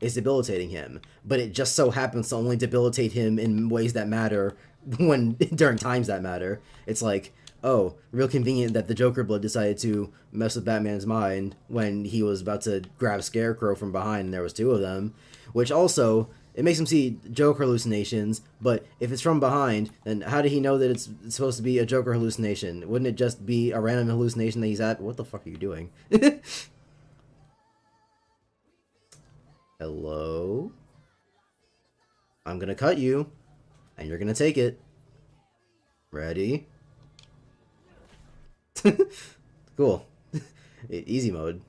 it's debilitating him, but it just so happens to only debilitate him in ways that matter when during times that matter. It's like, real convenient that the Joker blood decided to mess with Batman's mind when he was about to grab Scarecrow from behind and there was two of them, which also, it makes him see Joker hallucinations, but if it's from behind, then how did he know that it's supposed to be a Joker hallucination? Wouldn't it just be a random hallucination that he's at? What the fuck are you doing? Hello? I'm gonna cut you, and you're gonna take it. Ready? Cool. Easy mode.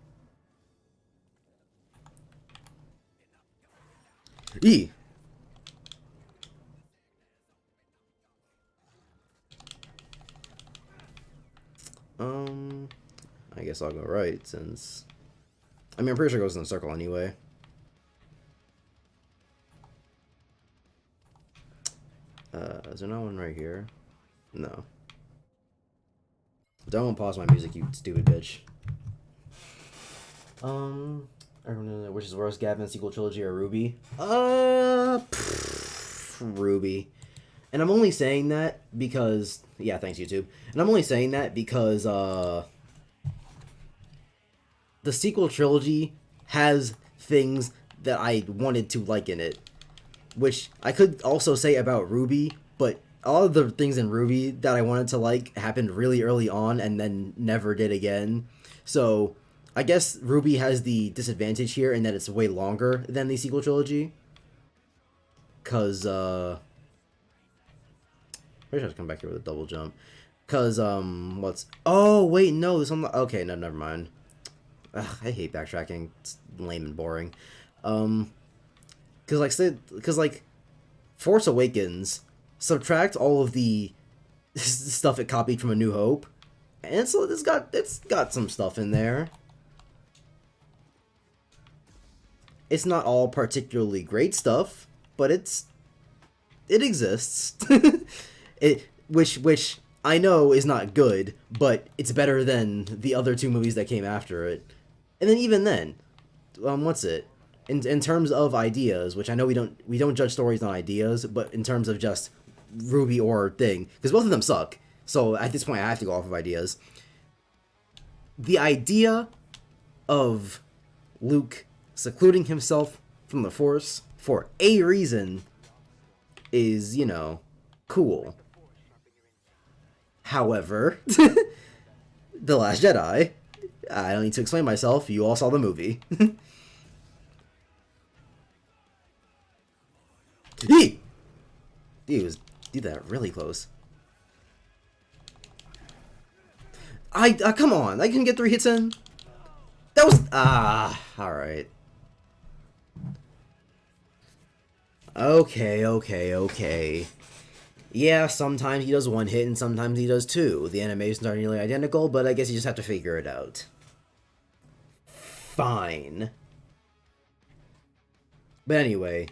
E. I guess I'll go right since... I mean, I'm pretty sure it goes in a circle anyway. Is there no one right here? No. Don't pause my music, you stupid bitch. Which is worse, Gavin, sequel trilogy, or Ruby? Ruby. And I'm only saying that because... Yeah, thanks, YouTube. And I'm only saying that because, the sequel trilogy has things that I wanted to like in it. Which I could also say about Ruby, but all of the things in Ruby that I wanted to like happened really early on and then never did again. So I guess Ruby has the disadvantage here in that it's way longer than the sequel trilogy. Cause pretty sure I have to come back here with a double jump. Cause what's... Oh wait, no, this one... Okay, no, never mind. Ugh, I hate backtracking. It's lame and boring. Cause like Force Awakens subtract all of the stuff it copied from A New Hope, and so it's got some stuff in there. It's not all particularly great stuff, but it exists. Which I know is not good, but it's better than the other two movies that came after it. And then even then, what's it? In terms of ideas, which I know we don't judge stories on ideas, but in terms of just Ruby or thing, because both of them suck. So at this point, I have to go off of ideas. The idea of Luke secluding himself from the Force for a reason is, cool. However, The Last Jedi, I don't need to explain myself. You all saw the movie. Eee! Did that really close. Come on, I can get 3 hits in. That was, alright. Okay. Yeah, sometimes he does 1 hit and sometimes he does 2. The animations are nearly identical, but I guess you just have to figure it out. Fine. But anyway,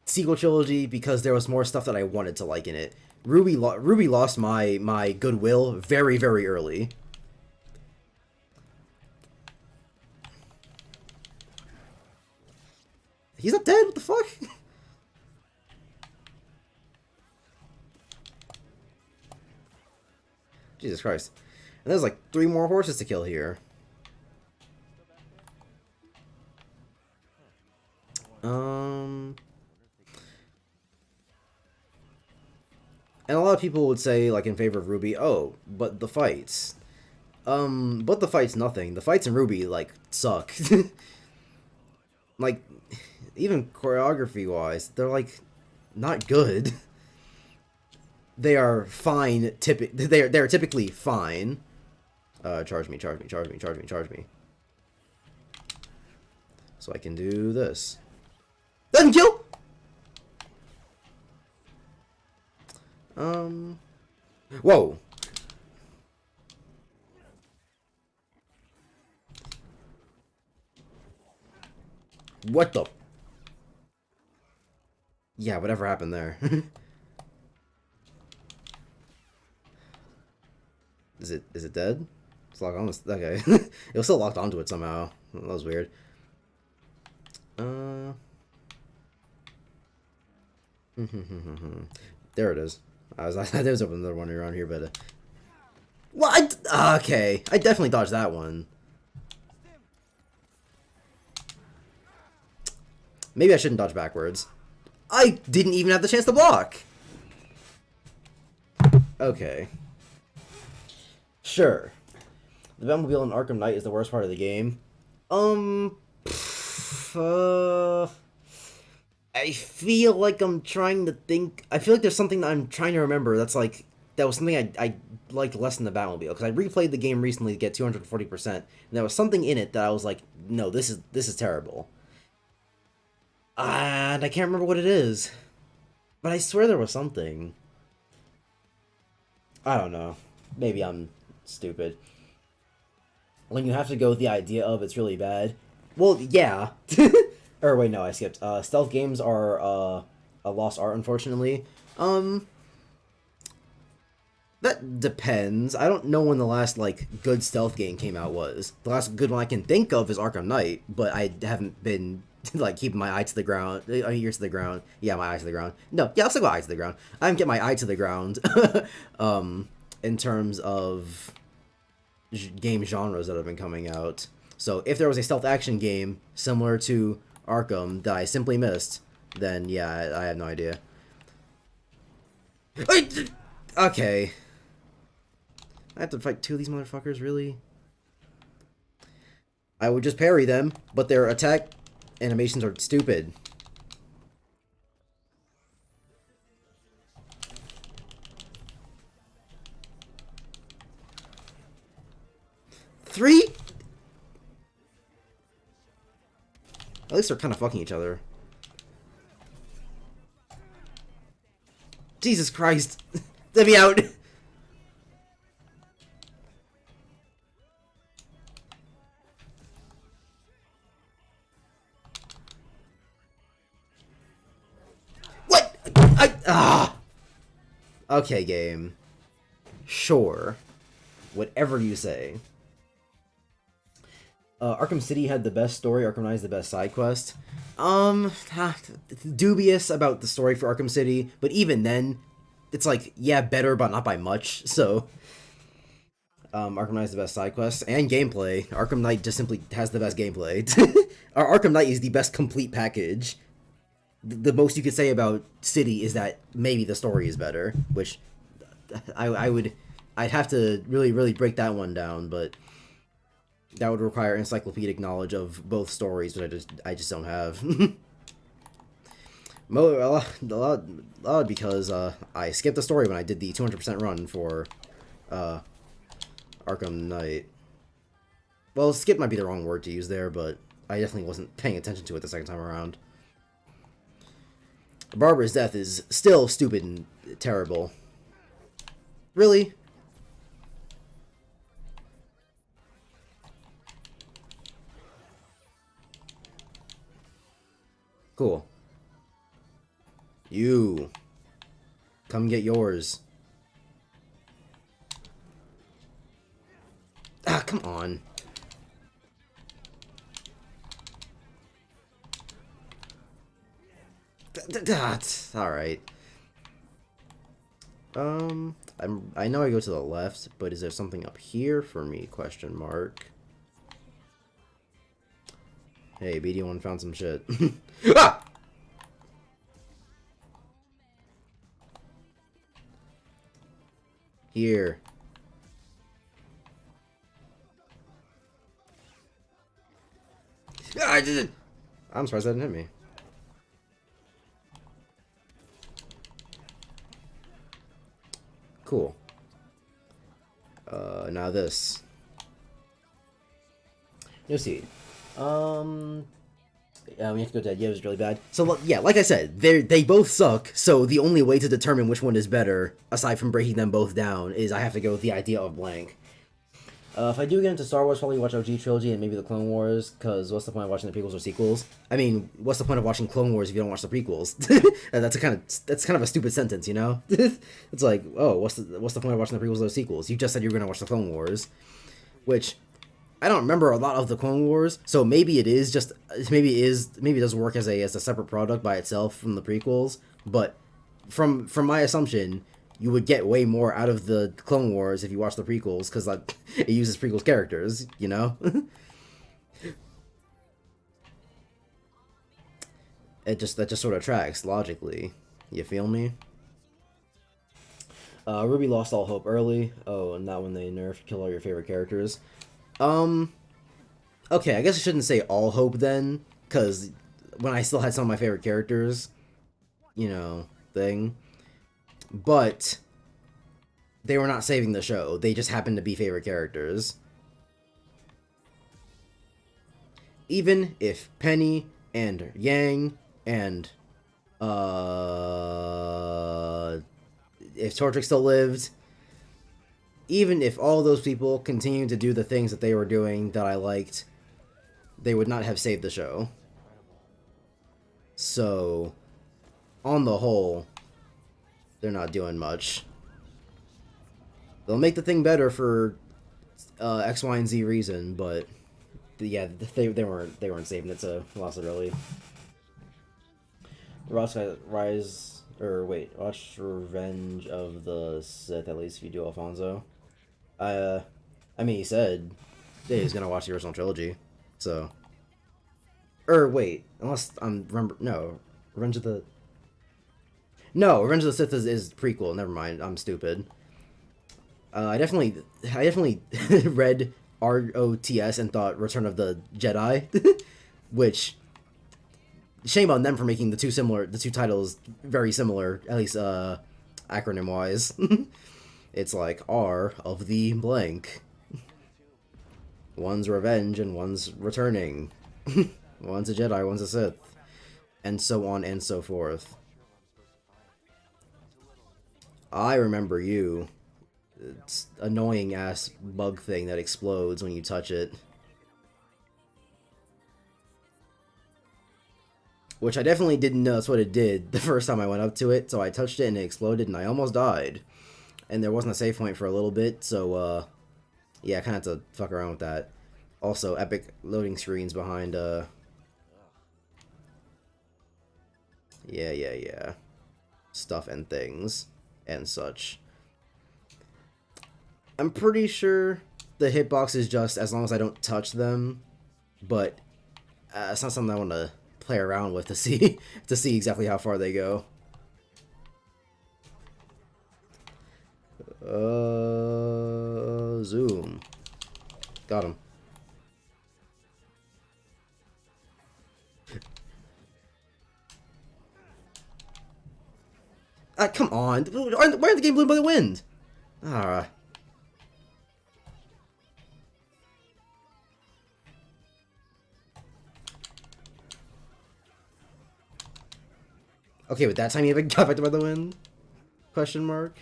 sequel trilogy, because there was more stuff that I wanted to like in it. Ruby lost my goodwill very, very early. He's not dead? What the fuck? Jesus Christ. And there's like 3 more horses to kill here. And a lot of people would say, like, in favor of Ruby, oh, but the fights. But the fights, nothing. The fights in Ruby, like, suck. Like, even choreography-wise, they're, like, not good. They are fine, they're typically fine. Charge me. So I can do this. Doesn't kill! Whoa! What the? Yeah, whatever happened there. Is it dead? It's locked on. Okay. It was still locked onto it somehow. That was weird. There it is. There's another one around here, but what? Okay, I definitely dodged that one. Maybe I shouldn't dodge backwards. I didn't even have the chance to block. Okay. Sure. The Batmobile in Arkham Knight is the worst part of the game. I feel like I'm trying to think. I feel like there's something that I'm trying to remember that's like, that was something I liked less than the Batmobile. Because I replayed the game recently to get 240%. And there was something in it that I was like, no, this is terrible. And I can't remember what it is. But I swear there was something. I don't know. Maybe I'm stupid. When you have to go with the idea of it's really bad. Well, yeah. Or wait, no, I skipped. Stealth games are a lost art, unfortunately. That depends. I don't know when the last, like, good stealth game came out was. The last good one I can think of is Arkham Knight, but I haven't been, like, keeping my eye to the ground. Ears to the ground. Yeah, my eye to the ground. No, yeah, I'll still go eye to the ground. I haven't get my eye to the ground, in terms of game genres that have been coming out. So, if there was a stealth action game similar to Arkham that I simply missed, then yeah, I have no idea. Okay. I have to fight 2 of these motherfuckers, really? I would just parry them, but their attack animations are stupid. Three? At least they're kind of fucking each other. Jesus Christ. Let me out. What? Okay, game. Sure. Whatever you say. Arkham City had the best story, Arkham Knight is the best side quest. Dubious about the story for Arkham City, but even then, it's like, yeah, better, but not by much, so... Arkham Knight is the best side quest, and gameplay. Arkham Knight just simply has the best gameplay. Arkham Knight is the best complete package. The most you could say about City is that maybe the story is better, which I'd have to really break that one down, but... that would require encyclopedic knowledge of both stories, but I just don't have. A lot because I skipped the story when I did the 200% run for uh, Arkham Knight. Well, skip might be the wrong word to use there, but I definitely wasn't paying attention to it the second time around. Barbara's death is still stupid and terrible. Really? Cool. You. Come get yours. Ah, come on. That's alright. I know I go to the left, but is there something up here for me? Question mark. Hey, BD1 found some shit. Ah! Here. Ah, I did it! I'm surprised that didn't hit me. Cool. Now this. You'll see. Yeah, we have to go dead. Yeah, it was really bad. So, yeah, like I said, they both suck, so the only way to determine which one is better, aside from breaking them both down, is I have to go with the idea of blank. If I do get into Star Wars, probably watch OG Trilogy and maybe the Clone Wars, because what's the point of watching the prequels or sequels? I mean, what's the point of watching Clone Wars if you don't watch the prequels? that's kind of a stupid sentence, you know? It's like, oh, what's the point of watching the prequels or sequels? You just said you were going to watch the Clone Wars, which I don't remember a lot of the Clone Wars, so maybe it does work as a separate product by itself from the prequels, but from my assumption, you would get way more out of the Clone Wars if you watch the prequels, because like it uses prequels characters, you know. That just sort of tracks logically. You feel me? Ruby lost all hope early. Oh, and not when they nerfed kill all your favorite characters. Okay, I guess I shouldn't say all hope then, because when I still had some of my favorite characters, you know, thing. But they were not saving the show. They just happened to be favorite characters. Even if Penny and Yang and if Torchic still lived, even if all those people continued to do the things that they were doing that I liked, they would not have saved the show. So, on the whole, they're not doing much. They'll make the thing better for X, Y, and Z reason, but yeah, they weren't saving it, so lost it early. Watch Revenge of the Sith, at least if you do Alfonso. I mean, he said he's gonna watch the original trilogy, so. Wait, unless no, Revenge of the Sith is prequel. Never mind, I'm stupid. I definitely read ROTS and thought Return of the Jedi, which shame on them for making the two titles very similar, at least acronym wise. It's like R of the blank. One's revenge and one's returning. One's a Jedi, one's a Sith, and so on and so forth. I remember you. It's annoying ass bug thing that explodes when you touch it. Which I definitely didn't know that's what it did the first time I went up to it, so I touched it and it exploded and I almost died. And there wasn't a save point for a little bit, so yeah, I kinda had to fuck around with that. Also, epic loading screens behind yeah. Stuff and things and such. I'm pretty sure the hitbox is just as long as I don't touch them, but it's not something I want to play around with to see exactly how far they go. Zoom. Got him. Come on. Why aren't the game blown by the wind? Alright. Okay, but that time you even got affected by the wind? Question mark.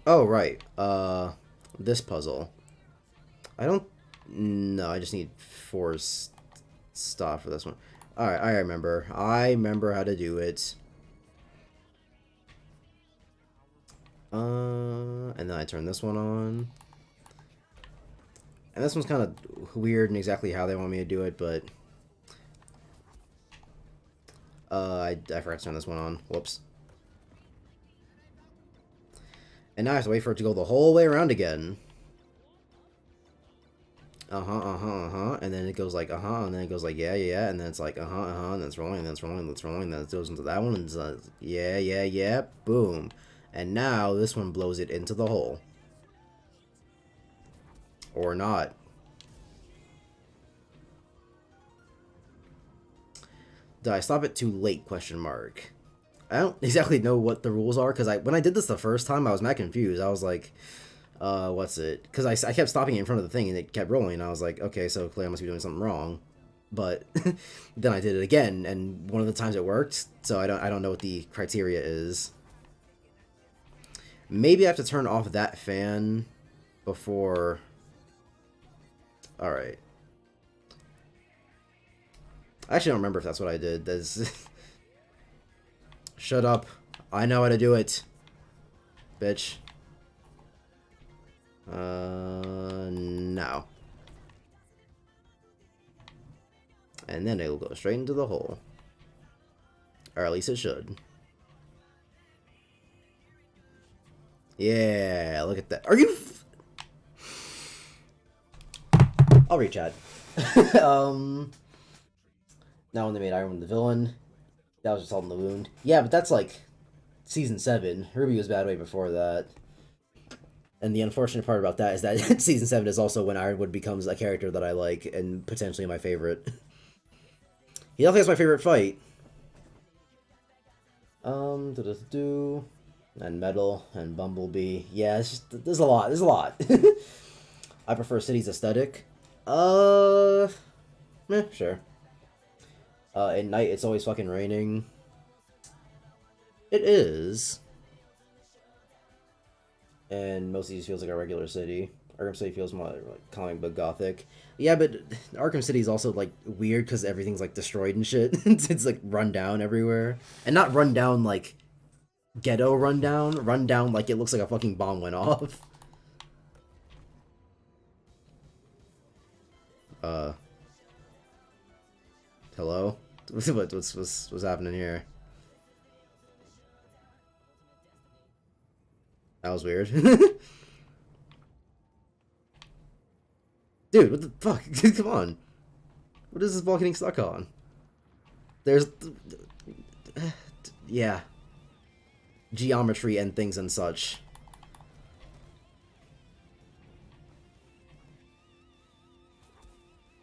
Oh, right. This puzzle. I don't... No, I just need 4 stuff for this one. Alright, I remember. I remember how to do it. And then I turn this one on. And this one's kind of weird in exactly how they want me to do it, but... I forgot to turn this one on. Whoops. And now I have to wait for it to go the whole way around again. And then it goes like, and then it goes like, yeah, and then it's like, and then it's rolling, and then it's rolling, and then it's rolling, and then it goes into that one, and it's like, yeah, boom. And now this one blows it into the hole. Or not. Did I stop it too late, question mark? I don't exactly know what the rules are, because when I did this the first time, I was mad confused. I was like, what's it? Because I kept stopping it in front of the thing, and it kept rolling, and I was like, okay, so clearly I must be doing something wrong. But then I did it again, and one of the times it worked, so I don't know what the criteria is. Maybe I have to turn off that fan before... Alright. I actually don't remember if that's what I did. Shut up. I know how to do it. Bitch. No. And then it'll go straight into the hole. Or at least it should. Yeah, look at that. Are you... I'll read chat. Now when they made Iron Man the villain, that was just all in the wound. Yeah, but that's like season 7. Ruby was bad way before that. And the unfortunate part about that is that season 7 is also when Ironwood becomes a character that I like and potentially my favorite. He definitely has my favorite fight. And Metal and Bumblebee. Yeah, it's just, there's a lot. There's a lot. I prefer City's aesthetic. Sure. At night, it's always fucking raining. It is. And most of these feels like a regular city. Arkham City feels more like comic book gothic. Yeah, but Arkham City is also like weird because everything's like destroyed and shit. It's like run down everywhere. And not run down like ghetto run down like it looks like a fucking bomb went off. Hello? What's happening here? That was weird. Dude, what the fuck? Come on. What is this ball getting stuck on? There's... yeah. Geometry and things and such.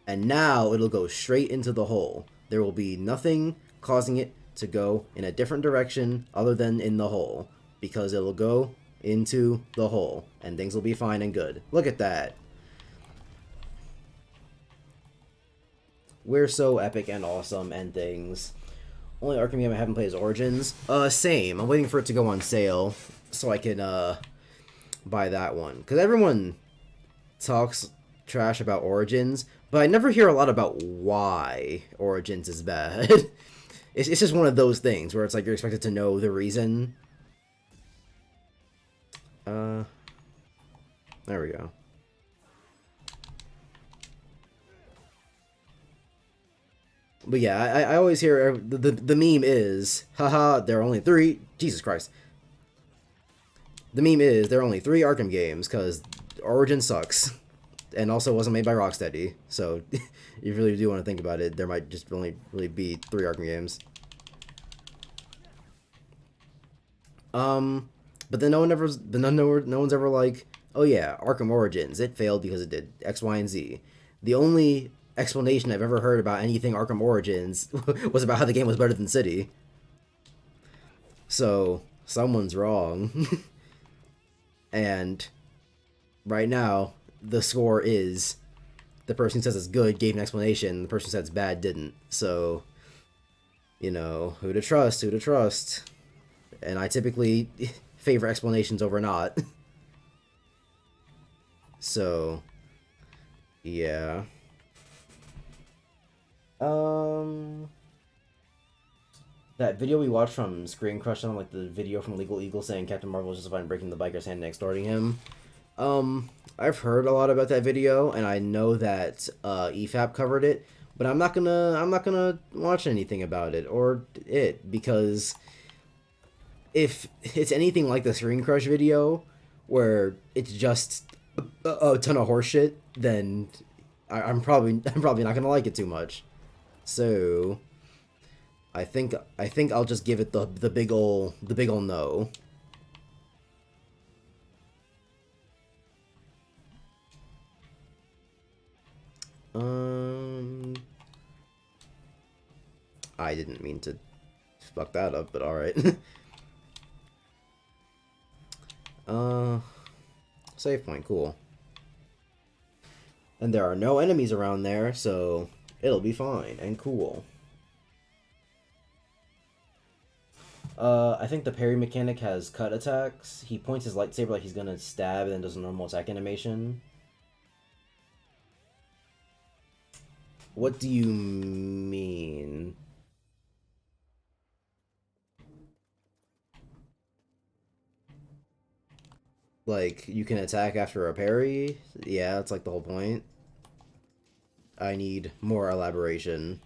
And now it'll go straight into the hole. There will be nothing causing it to go in a different direction other than in the hole. Because it'll go into the hole. And things will be fine and good. Look at that. We're so epic and awesome and things. Only Arkham game I haven't played is Origins. Same. I'm waiting for it to go on sale so I can buy that one. Because everyone talks trash about Origins, but I never hear a lot about why Origins is bad. It's just one of those things where it's like you're expected to know the reason. There we go. But yeah, I always hear the meme is, haha, there are only 3, Jesus Christ. The meme is, there are only 3 Arkham games, because Origin sucks. And also wasn't made by Rocksteady, so if you really do want to think about it, there might just only really be 3 Arkham games. But then no one's ever like, oh yeah, Arkham Origins, it failed because it did X, Y, and Z. The only explanation I've ever heard about anything Arkham Origins was about how the game was better than City. So, someone's wrong. And right now, the score is the person who says it's good gave an explanation, the person who said it's bad didn't. So, you know, who to trust, who to trust. And I typically favor explanations over not. So, yeah. That video we watched from Screen Crush on, like the video from Legal Eagle saying Captain Marvel was justified in breaking the biker's hand and extorting him. I've heard a lot about that video, and I know that EFAP covered it, but I'm not gonna watch anything about it or it, because if it's anything like the Screen Crush video, where it's just a ton of horseshit, then I'm probably not gonna like it too much. So I think I'll just give it the big ol' no. I didn't mean to fuck that up, but alright. Save point, cool. And there are no enemies around there, so it'll be fine and cool. I think the parry mechanic has cut attacks. He points his lightsaber like he's gonna stab and then does a normal attack animation. What do you mean? Like, you can attack after a parry? Yeah, that's like the whole point. I need more elaboration.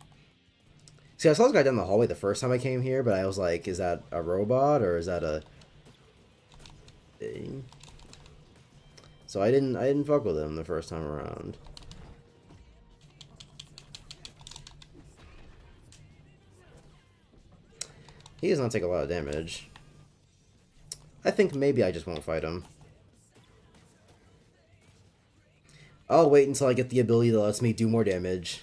See, I saw this guy down the hallway the first time I came here, but I was like, is that a robot or is that a thing? So I didn't fuck with him the first time around. He does not take a lot of damage. I think maybe I just won't fight him. I'll wait until I get the ability that lets me do more damage.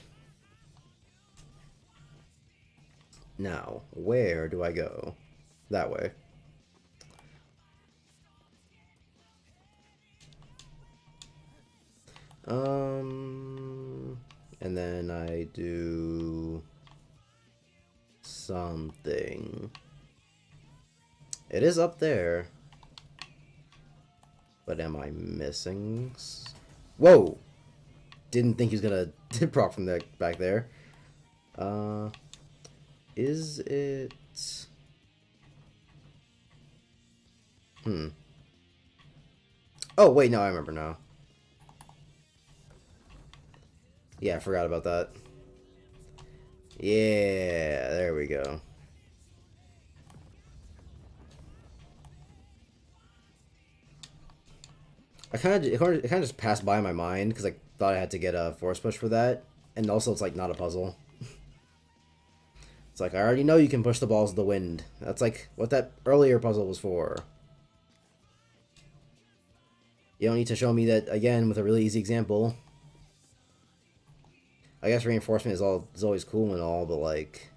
Now, where do I go? That way. And then I do something. It is up there. But am I missing? Whoa! Didn't think he was gonna proc from that back there. Is it? Oh, wait, no, I remember now. Yeah, I forgot about that. Yeah, there we go. It kind of just passed by my mind because I thought I had to get a force push for that, and also it's like not a puzzle. It's like I already know you can push the balls of the wind. That's like what that earlier puzzle was for. You don't need to show me that again with a really easy example. I guess reinforcement is always cool and all, but like,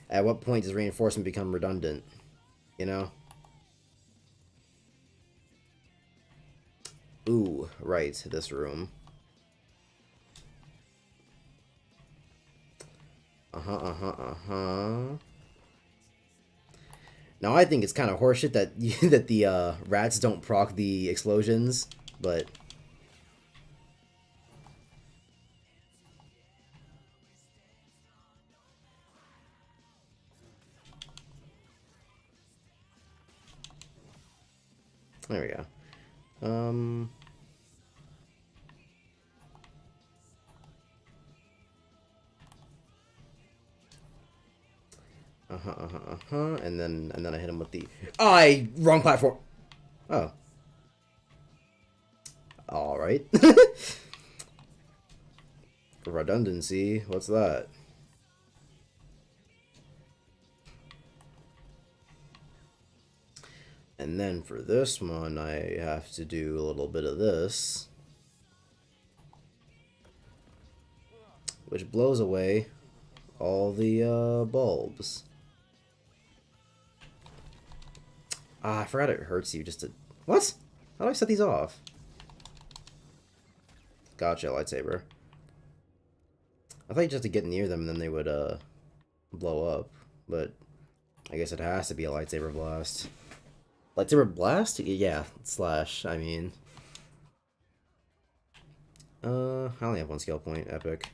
at what point does reinforcement become redundant? You know? Ooh, right, this room. Now I think it's kind of horseshit that that the rats don't proc the explosions, but there we go. And then I hit him with the wrong platform. Oh. All right. Redundancy. What's that? And then for this one, I have to do a little bit of this, which blows away all the bulbs. Ah, I forgot it hurts you just to... What? How do I set these off? Gotcha, lightsaber. I thought you just had to get near them and then they would blow up, but I guess it has to be a lightsaber blast. Lightsaber blast? Yeah, slash, I mean. I only have one skill point, epic.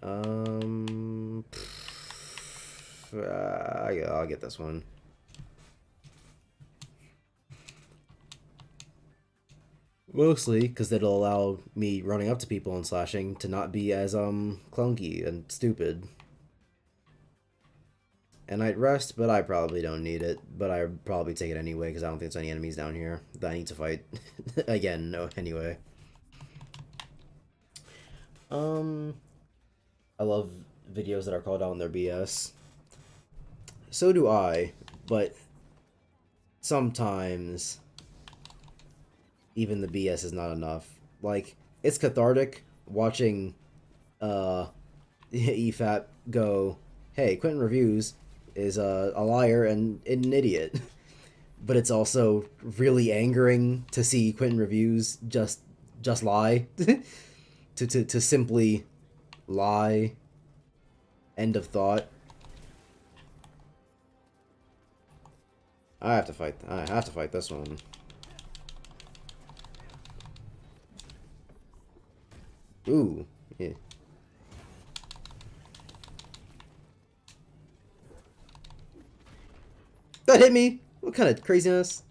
I'll get this one. Mostly because it'll allow me running up to people and slashing to not be as clunky and stupid. And I'd rest, but I probably don't need it. But I'd probably take it anyway because I don't think there's any enemies down here that I need to fight. Again, no, anyway. I love videos that are called out on their BS. So do I, but sometimes even the BS is not enough. Like, it's cathartic watching EFAP go, hey, Quentin Reviews is a liar and an idiot. But it's also really angering to see Quentin Reviews just lie. to simply lie. End of thought. I have to fight this one. Ooh, yeah. That hit me! What kind of craziness?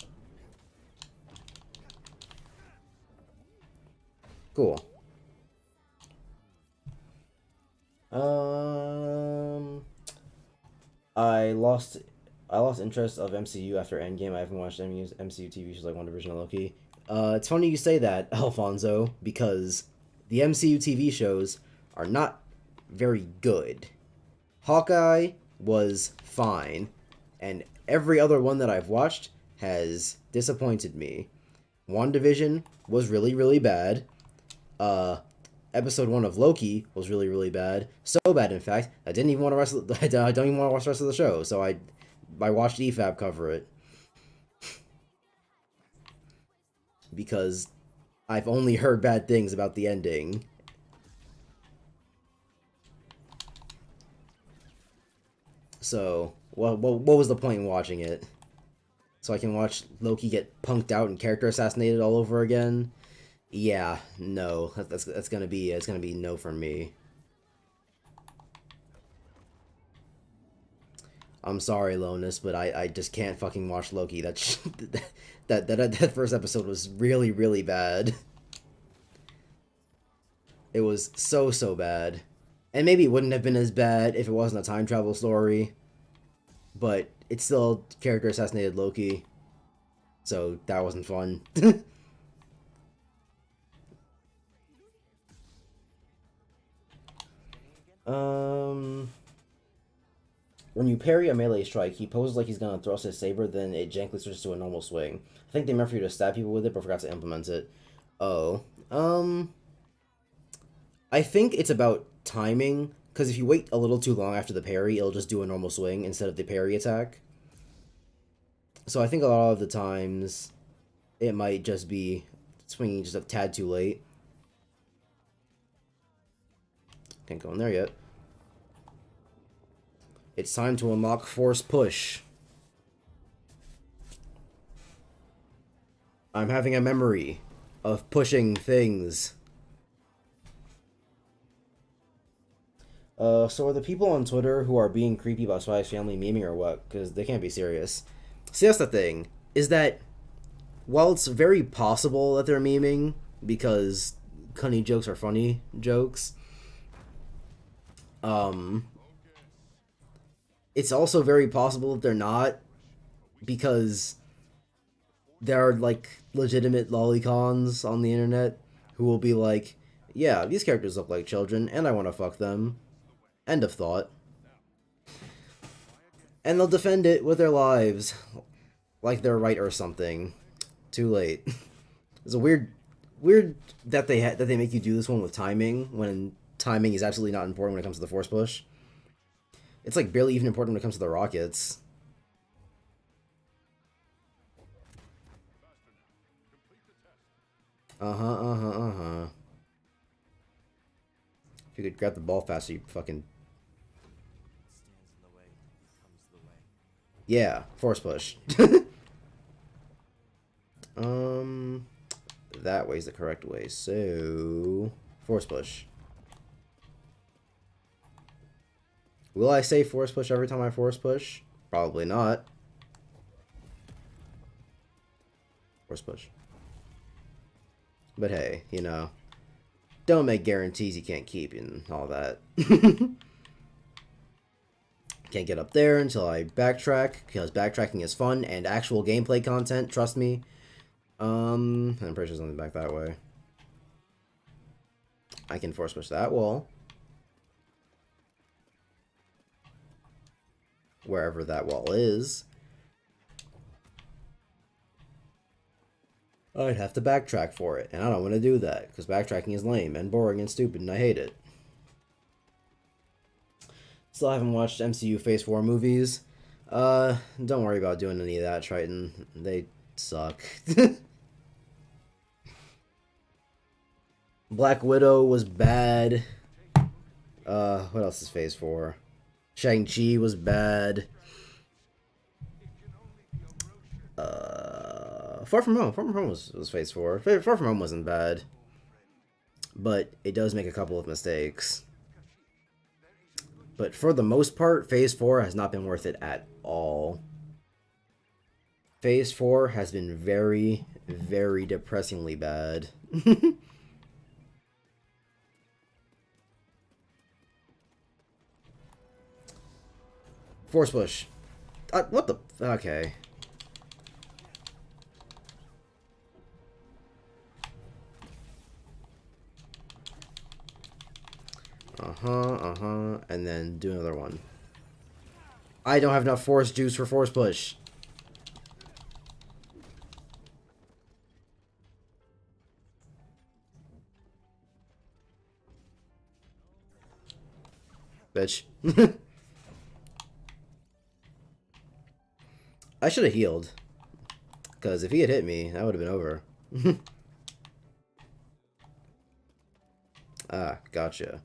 Cool. I lost interest of MCU after Endgame. I haven't watched any MCU TV shows like WandaVision and Loki. It's funny you say that, Alfonso, because the MCU TV shows are not very good. Hawkeye was fine, and every other one that I've watched has disappointed me. WandaVision was really, really bad. Episode 1 of Loki was really, really bad. So bad, in fact, I didn't even want to I don't even want to watch the rest of the show, so I watched EFAB cover it. Because I've only heard bad things about the ending. So, what was the point in watching it? So I can watch Loki get punked out and character assassinated all over again? Yeah, no. That's gonna be no from me. I'm sorry, Lonus, but I just can't fucking watch Loki. That first episode was really, really bad. It was so bad. And maybe it wouldn't have been as bad if it wasn't a time travel story. But it's still character assassinated Loki. So that wasn't fun. When you parry a melee strike, he poses like he's gonna thrust his saber, then it gently switches to a normal swing. I think they meant for you to stab people with it, but forgot to implement it. Oh. I think it's about timing, because if you wait a little too long after the parry, it'll just do a normal swing instead of the parry attack. So I think a lot of the times, it might just be swinging just a tad too late. Can't go in there yet. It's time to unlock Force Push. I'm having a memory of pushing things. So are the people on Twitter who are being creepy about Spy's family memeing or what? Because they can't be serious. See, that's the thing. Is that, while it's very possible that they're memeing, because cunny jokes are funny jokes, it's also very possible that they're not, because there are, like, legitimate lolicons on the internet who will be like, yeah, these characters look like children, and I want to fuck them. End of thought. And they'll defend it with their lives. like they're right or something. Too late. It's a weird that they make you do this one with timing when timing is absolutely not important when it comes to the force push. It's like barely even important when it comes to the rockets. Uh-huh. If you could grab the ball faster, you fucking... Yeah, force push. That way's the correct way, so... Force push. Will I say force push every time I force push? Probably not. Force push. But hey, you know, don't make guarantees you can't keep and all that. Can't get up there until I backtrack, because backtracking is fun and actual gameplay content, trust me. I'm pretty sure there's something back that way. I can force push that wall. Wherever that wall is. I'd have to backtrack for it, and I don't want to do that, because backtracking is lame and boring and stupid, and I hate it. Still haven't watched MCU Phase 4 movies. Don't worry about doing any of that, Triton. They suck. Black Widow was bad. What else is Phase 4? Shang-Chi was bad. Far From Home. Far From Home was Phase 4. Far From Home wasn't bad. But it does make a couple of mistakes. But for the most part, Phase 4 has not been worth it at all. Phase 4 has been very, very depressingly bad. Force push. What the... Okay. And then do another one. I don't have enough force juice for force push. Bitch. I should have healed. Because if he had hit me, that would have been over. Ah, gotcha.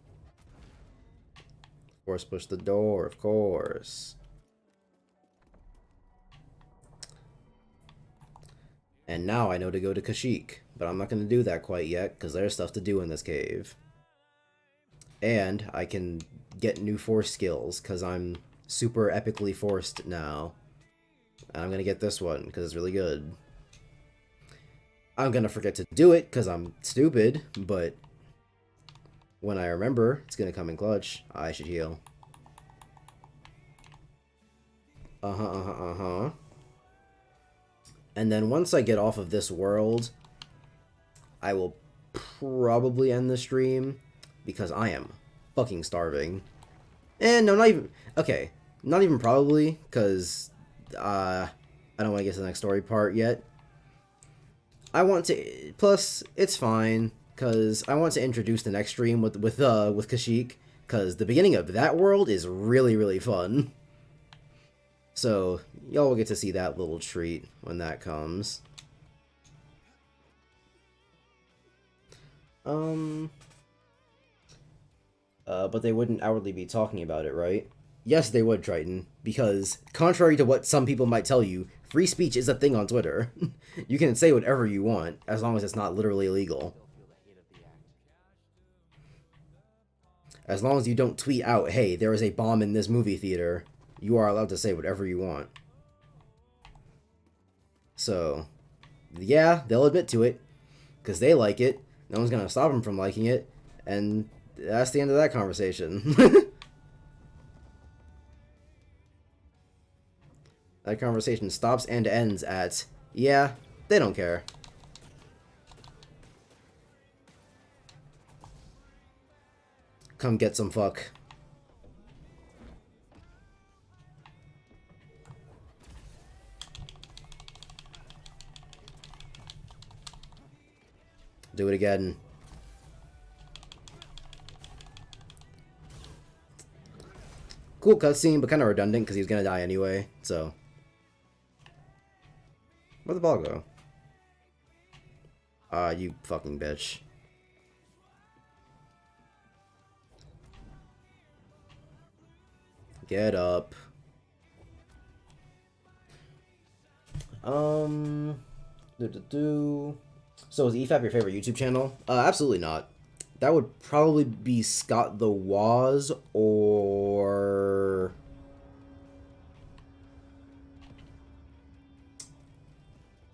Force push the door, of course. And now I know to go to Kashyyyk. But I'm not going to do that quite yet, because there's stuff to do in this cave. And I can get new force skills, because I'm super epically forced now. And I'm going to get this one, because it's really good. I'm going to forget to do it, because I'm stupid, but... when I remember, it's going to come in clutch. I should heal. And then once I get off of this world, I will probably end the stream, because I am fucking starving. And no, not even... Okay, not even probably, because I don't want to get to the next story part yet. I want to... Plus, it's fine. Because I want to introduce the next stream with Kashyyyk, because the beginning of that world is really, really fun. So, y'all will get to see that little treat when that comes. But they wouldn't outwardly be talking about it, right? Yes, they would, Triton, because, contrary to what some people might tell you, free speech is a thing on Twitter. You can say whatever you want, as long as it's not literally illegal. As long as you don't tweet out, hey, there is a bomb in this movie theater, you are allowed to say whatever you want. So, yeah, they'll admit to it, because they like it. No one's going to stop them from liking it, and that's the end of that conversation. That conversation stops and ends at, yeah, they don't care. Come get some fuck. Do it again. Cool cutscene, but kind of redundant because he was gonna die anyway, so. Where'd the ball go? Ah, you fucking bitch. Get up. So is EFAP your favorite YouTube channel? Absolutely not. That would probably be Scott the Woz or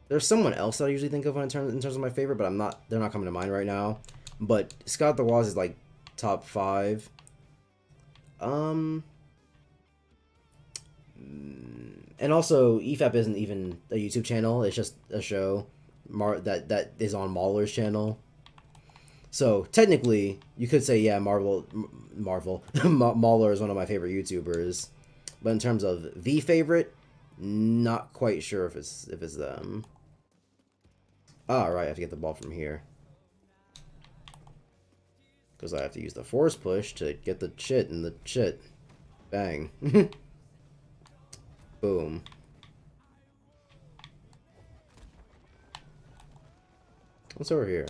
there's someone else that I usually think of in terms of my favorite, but they're not coming to mind right now. But Scott the Woz is like top 5. And also EFAP isn't even a YouTube channel, it's just a show that is on Mauler's channel. So technically, you could say yeah, Mauler is one of my favorite YouTubers, but in terms of the favorite, not quite sure if it's them. Ah, right, I have to get the ball from here because I have to use the force push to get the shit in the shit. Bang. Boom. What's over here?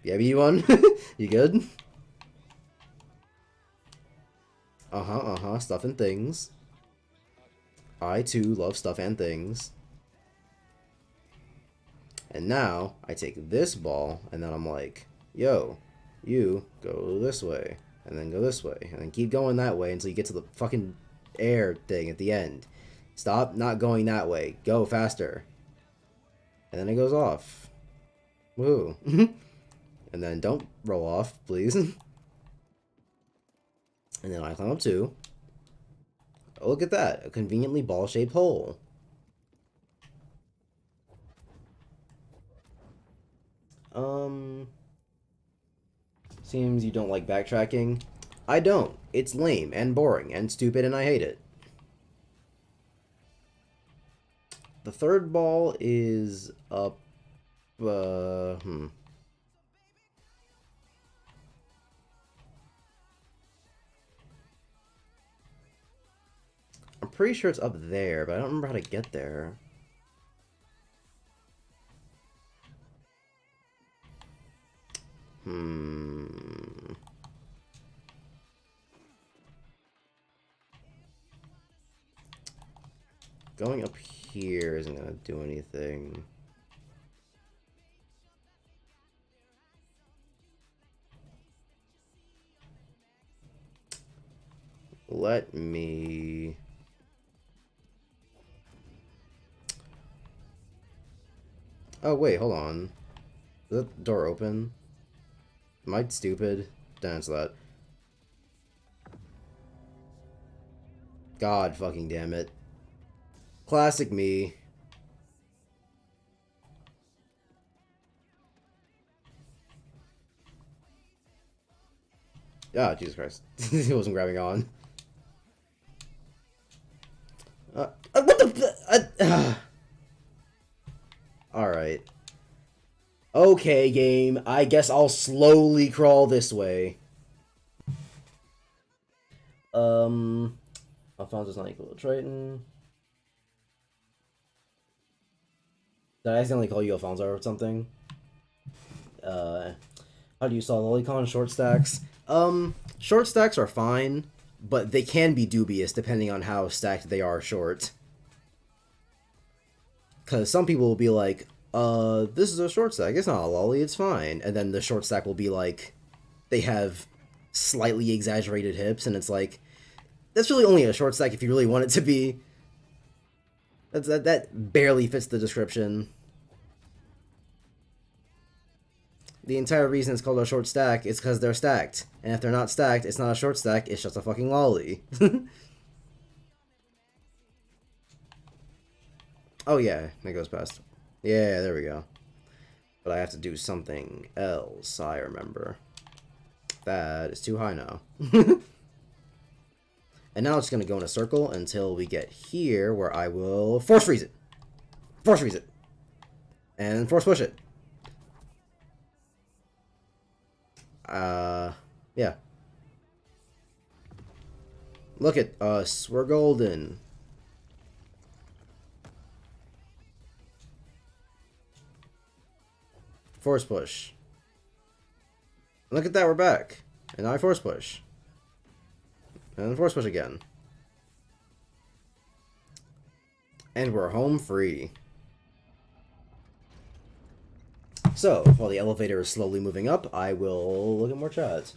Yeah, you You good? Stuff and things. I too love stuff and things. And now I take this ball and then I'm like, yo, you go this way and then go this way and then keep going that way until you get to the fucking air thing at the end. Stop not going that way. Go faster. And then it goes off. Woo. And then don't roll off, please. And then I climb up too. Oh, look at that. A conveniently ball-shaped hole. Seems you don't like backtracking. I don't. It's lame and boring and stupid and I hate it. The third ball is up... I'm pretty sure it's up there, but I don't remember how to get there. Going up here isn't gonna do anything. Let me... Oh, wait, hold on. Is that door open? Am I stupid? Don't answer that. God fucking damn it. Classic me. Ah, Jesus Christ. He wasn't grabbing on. What the... Alright. Okay, game. I guess I'll slowly crawl this way. Alfonso's not equal to Triton. Did I accidentally call you Alfonso or something? How do you solve Lolicon short stacks? Short stacks are fine, but they can be dubious depending on how stacked they are short. Because some people will be like, this is a short stack, it's not a lolly, it's fine. And then the short stack will be like, they have slightly exaggerated hips, and it's like, that's really only a short stack if you really want it to be. That barely fits the description. The entire reason it's called a short stack is because they're stacked. And if they're not stacked, it's not a short stack, it's just a fucking lolly. Oh yeah, that goes past. Yeah, there we go. But I have to do something else, I remember. That is too high now. And now it's going to go in a circle until we get here, where I will force freeze it. Force freeze it. And force push it. Yeah. Look at us. We're golden. Force push. Look at that, we're back. And now I force push. And force push again. And we're home free. So, while the elevator is slowly moving up, I will look at more chats.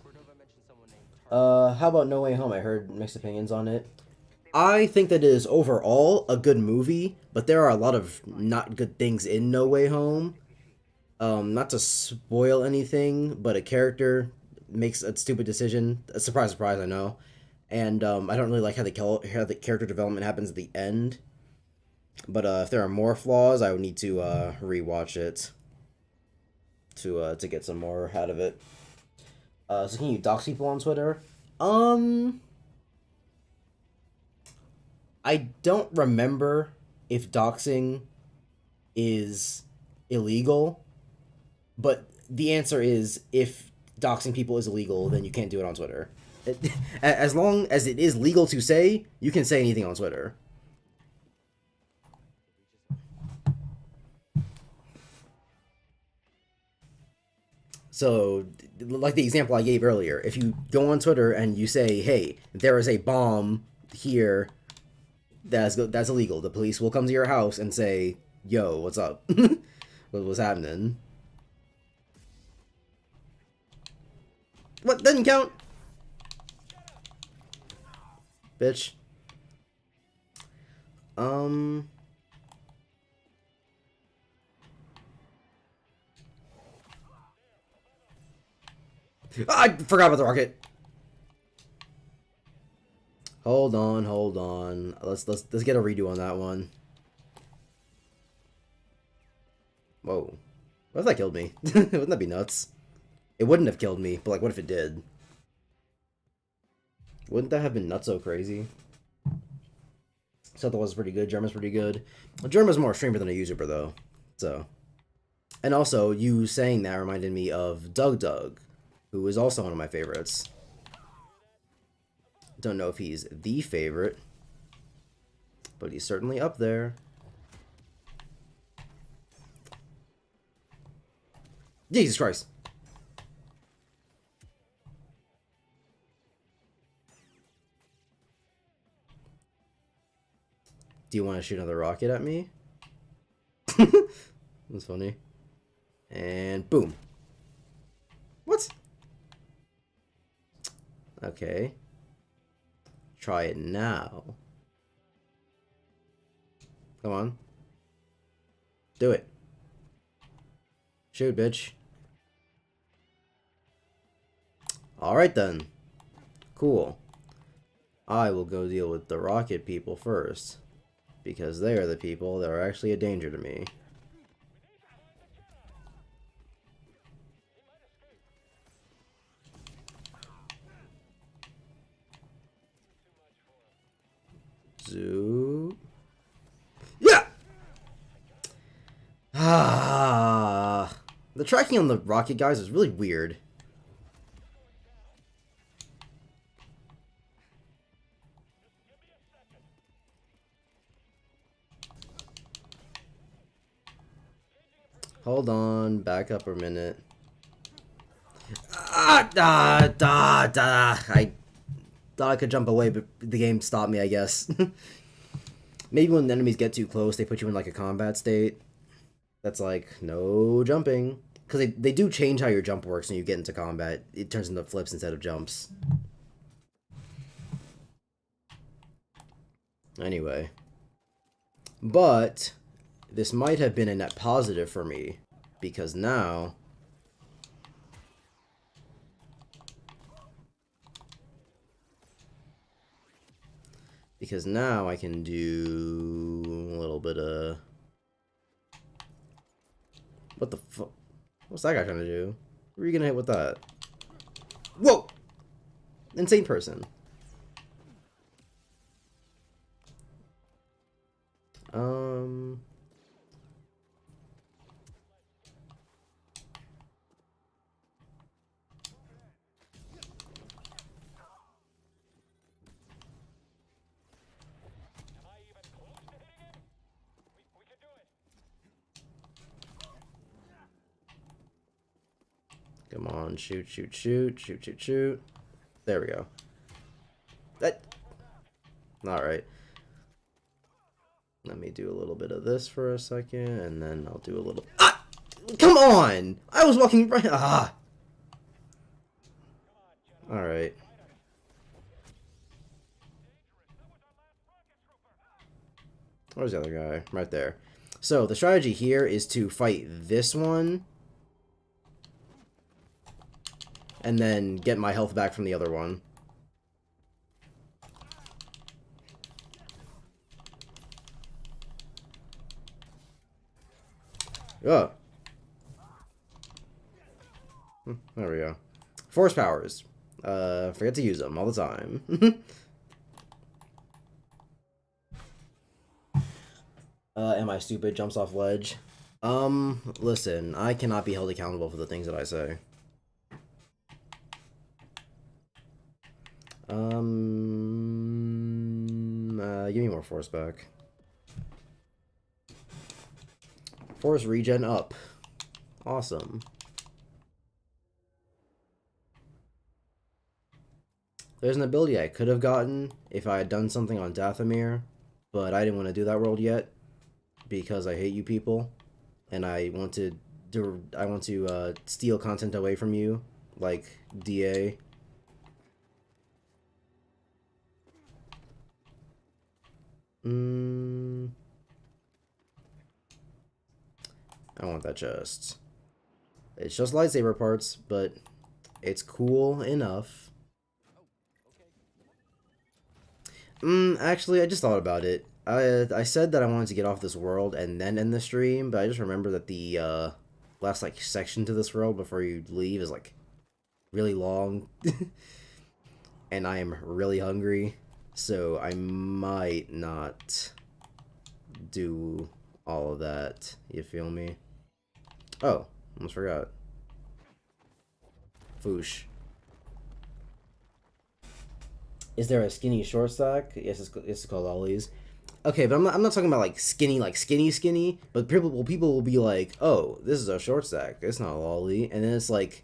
How about No Way Home? I heard mixed opinions on it. I think that it is overall a good movie, but there are a lot of not good things in No Way Home. Not to spoil anything, but a character makes a stupid decision. A surprise, surprise, I know. And I don't really like how the character development happens at the end. But if there are more flaws, I would need to rewatch it to get some more out of it. So can you dox people on Twitter? I don't remember if doxing is illegal, but the answer is if doxing people is illegal, then you can't do it on Twitter. As long as it is legal to say, you can say anything on Twitter. So, like the example I gave earlier, if you go on Twitter and you say, hey, there is a bomb here that's illegal, the police will come to your house and say, yo, what's up? What's happening? What? Doesn't count? Bitch. I forgot about the rocket. Hold on. Let's get a redo on that one. Whoa. What if that killed me? Wouldn't that be nuts? It wouldn't have killed me, but like what if it did? Wouldn't that have been nuts so crazy? Stealth was pretty good, Germa's pretty good. Germa's more a streamer than a YouTuber though. So. And also, you saying that reminded me of Doug, who is also one of my favorites. Don't know if he's the favorite, but he's certainly up there. Jesus Christ. Do you want to shoot another rocket at me? That's funny. And boom. What? Okay. Try it now. Come on. Do it. Shoot, bitch. Alright then. Cool. I will go deal with the rocket people first, because they are the people that are actually a danger to me. Zoo. Yeah! Ah. The tracking on the rocket guys is really weird. Hold on, back up a minute. I thought I could jump away, but the game stopped me, I guess. Maybe when the enemies get too close, they put you in like a combat state. That's like, no jumping. Because they do change how your jump works when you get into combat. It turns into flips instead of jumps. Anyway. But this might have been a net positive for me, because now I can do a little bit of... What the fuck? What's that guy trying to do? Who are you gonna hit with that? Whoa! Insane person. Um. Come on, shoot, shoot, shoot, shoot, shoot, shoot. There we go. That. All right. Let me do a little bit of this for a second, and then I'll do a little. Ah! Come on! I was walking right. Ah. All right. Where's the other guy? Right there. So the strategy here is to fight this one, and then get my health back from the other one. Oh. There we go. Force powers. Forget to use them all the time. Am I stupid? Jumps off ledge. Listen, I cannot be held accountable for the things that I say. Give me more force back. Force regen up. Awesome. There's an ability I could have gotten if I had done something on Dathomir, but I didn't want to do that world yet because I hate you people, and I want to steal content away from you, like DA. I want that chest. It's just lightsaber parts, but it's cool enough. Actually, I just thought about it. I said that I wanted to get off this world and then end the stream, but I just remember that the last like section to this world before you leave is like really long, and I am really hungry, so I might not do all of that. You feel me? Oh, almost forgot. Foosh. Is there a skinny short stack? Yes, it's called Ollie's. Okay, but I'm not talking about like skinny, but people will be like, oh, this is a short stack. It's not a lolly. And then it's like,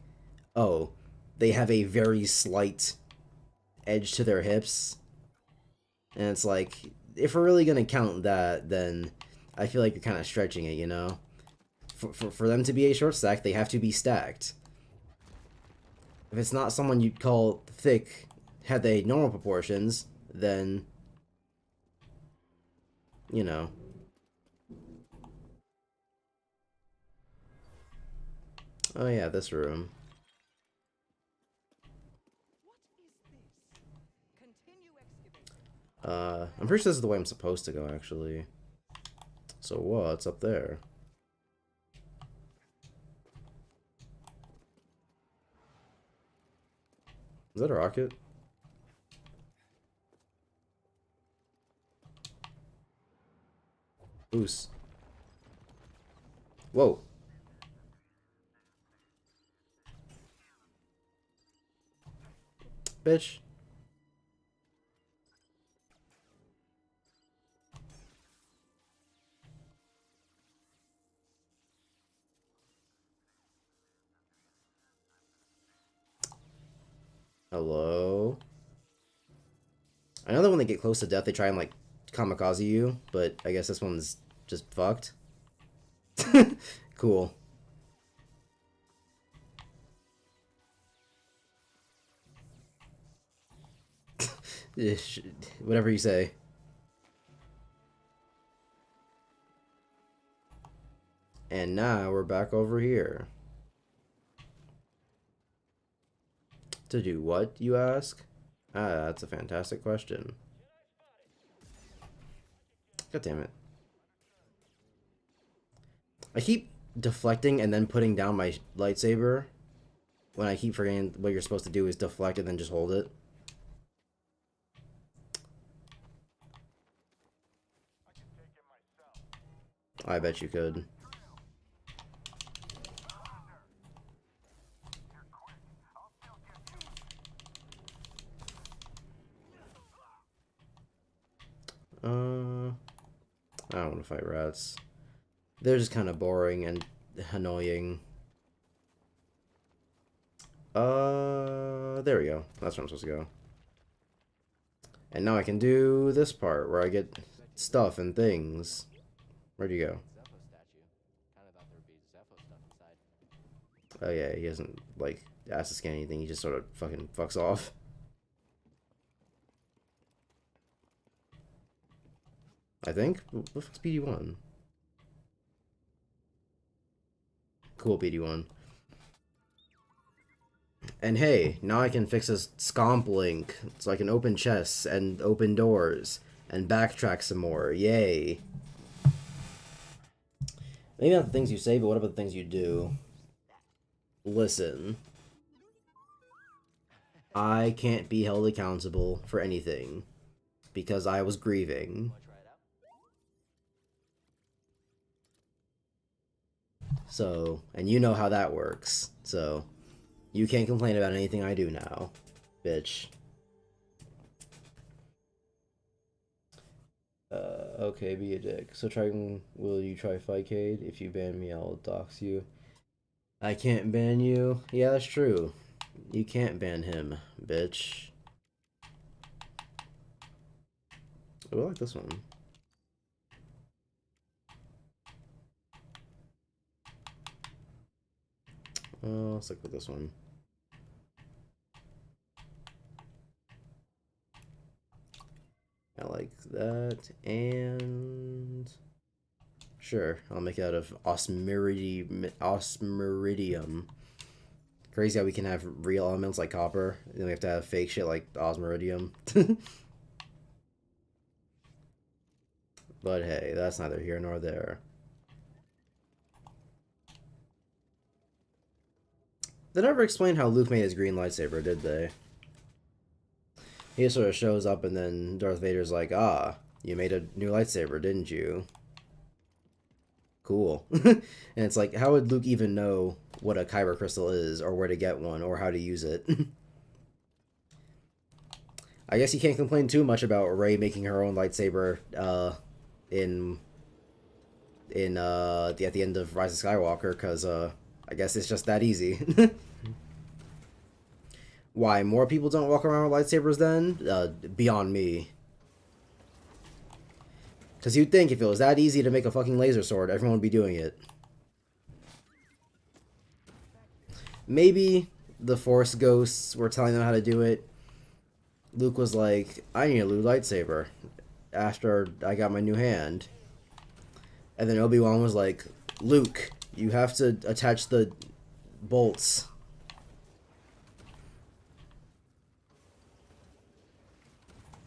oh, they have a very slight edge to their hips. And it's like, if we're really going to count that, then I feel like you're kind of stretching it, you know? For them to be a short stack, they have to be stacked. If it's not someone you'd call thick, had they normal proportions, then, you know. Oh yeah, this room. I'm pretty sure this is the way I'm supposed to go, actually. So what's up there? Is that a rocket? Boost. Whoa. Bitch. Hello? I know that when they get close to death, they try and, like, kamikaze you, but I guess this one's just fucked. Cool. Whatever you say. And now we're back over here. To do what, you ask? Ah, that's a fantastic question. God damn it. I keep deflecting and then putting down my lightsaber when I keep forgetting what you're supposed to do is deflect and then just hold it. I bet you could. I don't want to fight rats. They're just kind of boring and annoying. There we go. That's where I'm supposed to go. And now I can do this part where I get stuff and things. Where'd you go? Oh yeah, he hasn't, like, asked to scan anything. He just sort of fucking fucks off. I think? What the fuck's BD1? Cool, BD1. And hey, now I can fix this scomp link, so I can open chests and open doors and backtrack some more. Yay. Maybe not the things you say, but what about the things you do? Listen. I can't be held accountable for anything because I was grieving. So, and you know how that works. So, you can't complain about anything I do now, bitch. Okay, be a dick. So will you try Fightcade? If you ban me, I'll dox you. I can't ban you? Yeah, that's true. You can't ban him, bitch. Oh, I like this one. Oh, I'll stick with this one. I like that, and sure, I'll make it out of osmiridium. Crazy how we can have real elements like copper, and then we have to have fake shit like osmiridium. But hey, that's neither here nor there. They never explained how Luke made his green lightsaber, did they? He just sort of shows up and then Darth Vader's like, ah, you made a new lightsaber, didn't you? Cool. And it's like, how would Luke even know what a kyber crystal is, or where to get one, or how to use it? I guess you can't complain too much about Rey making her own lightsaber at the end of Rise of Skywalker, because I guess it's just that easy. Why more people don't walk around with lightsabers then? Beyond me. Because you'd think if it was that easy to make a fucking laser sword, everyone would be doing it. Maybe the Force ghosts were telling them how to do it. Luke was like, I need a new lightsaber after I got my new hand. And then Obi-Wan was like, Luke, you have to attach the bolts.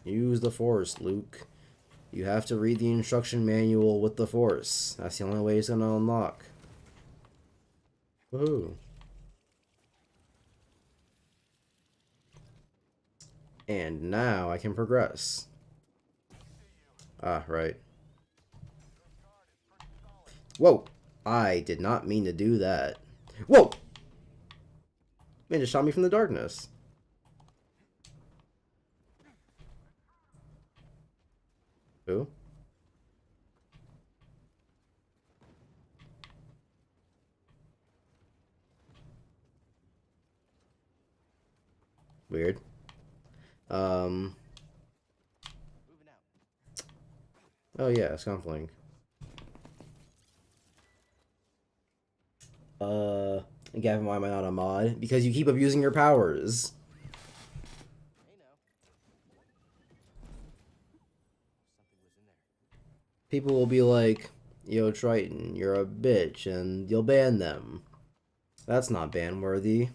Use the Force, Luke. You have to read the instruction manual with the Force. That's the only way it's gonna unlock. Woohoo. And now I can progress. Ah, right. Whoa! I did not mean to do that. Whoa! Man just shot me from the darkness. Who? Weird. Oh yeah, Scumpling. Gavin, why am I not a mod? Because you keep abusing your powers. People will be like, yo, Triton, you're a bitch, and you'll ban them. That's not ban worthy.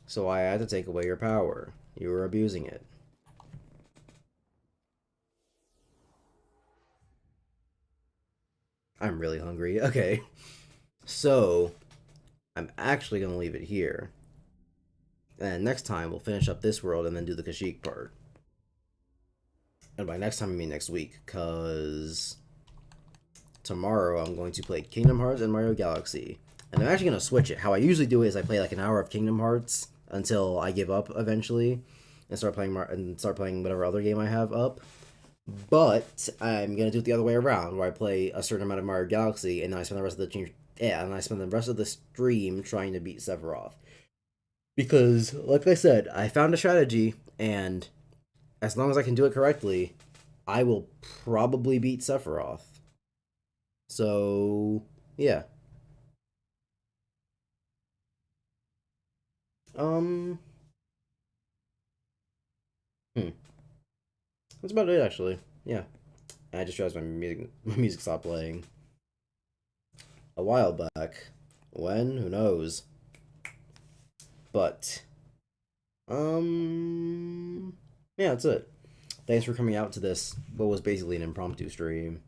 So I had to take away your power. You were abusing it. I'm really hungry. Okay. So, I'm actually going to leave it here. And next time, we'll finish up this world and then do the Kashyyyk part. And by next time I mean next week, because tomorrow I'm going to play Kingdom Hearts and Mario Galaxy. And I'm actually going to switch it. How I usually do it is I play like an hour of Kingdom Hearts until I give up eventually and start playing whatever other game I have up. But I'm gonna do it the other way around, where I play a certain amount of Mario Galaxy, and then I spend the rest of the stream trying to beat Sephiroth. Because, like I said, I found a strategy, and as long as I can do it correctly, I will probably beat Sephiroth. So, yeah. Um, hmm. That's about it, actually. Yeah. I just realized my music stopped playing a while back. When? Who knows? But yeah, that's it. Thanks for coming out to this what was basically an impromptu stream.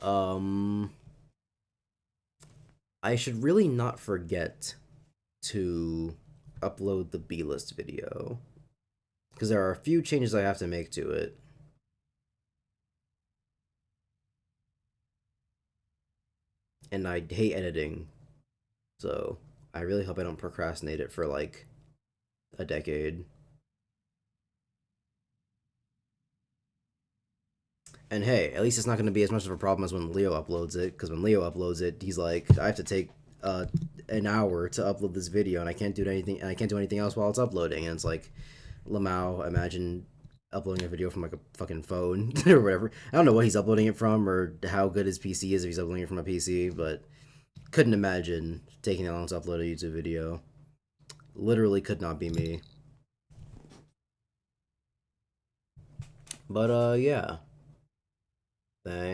Um I should really not forget to upload the B-list video because there are a few changes I have to make to it. And I hate editing. So, I really hope I don't procrastinate it for like a decade. And hey, at least it's not going to be as much of a problem as when Leo uploads it. Because when Leo uploads it, he's like, I have to take an hour to upload this video, and I can't do anything. And I can't do anything else while it's uploading. And it's like, Lamau, imagine uploading a video from like a fucking phone or whatever. I don't know what he's uploading it from or how good his PC is if he's uploading it from a PC, but couldn't imagine taking that long to upload a YouTube video. Literally could not be me. But yeah. Thanks.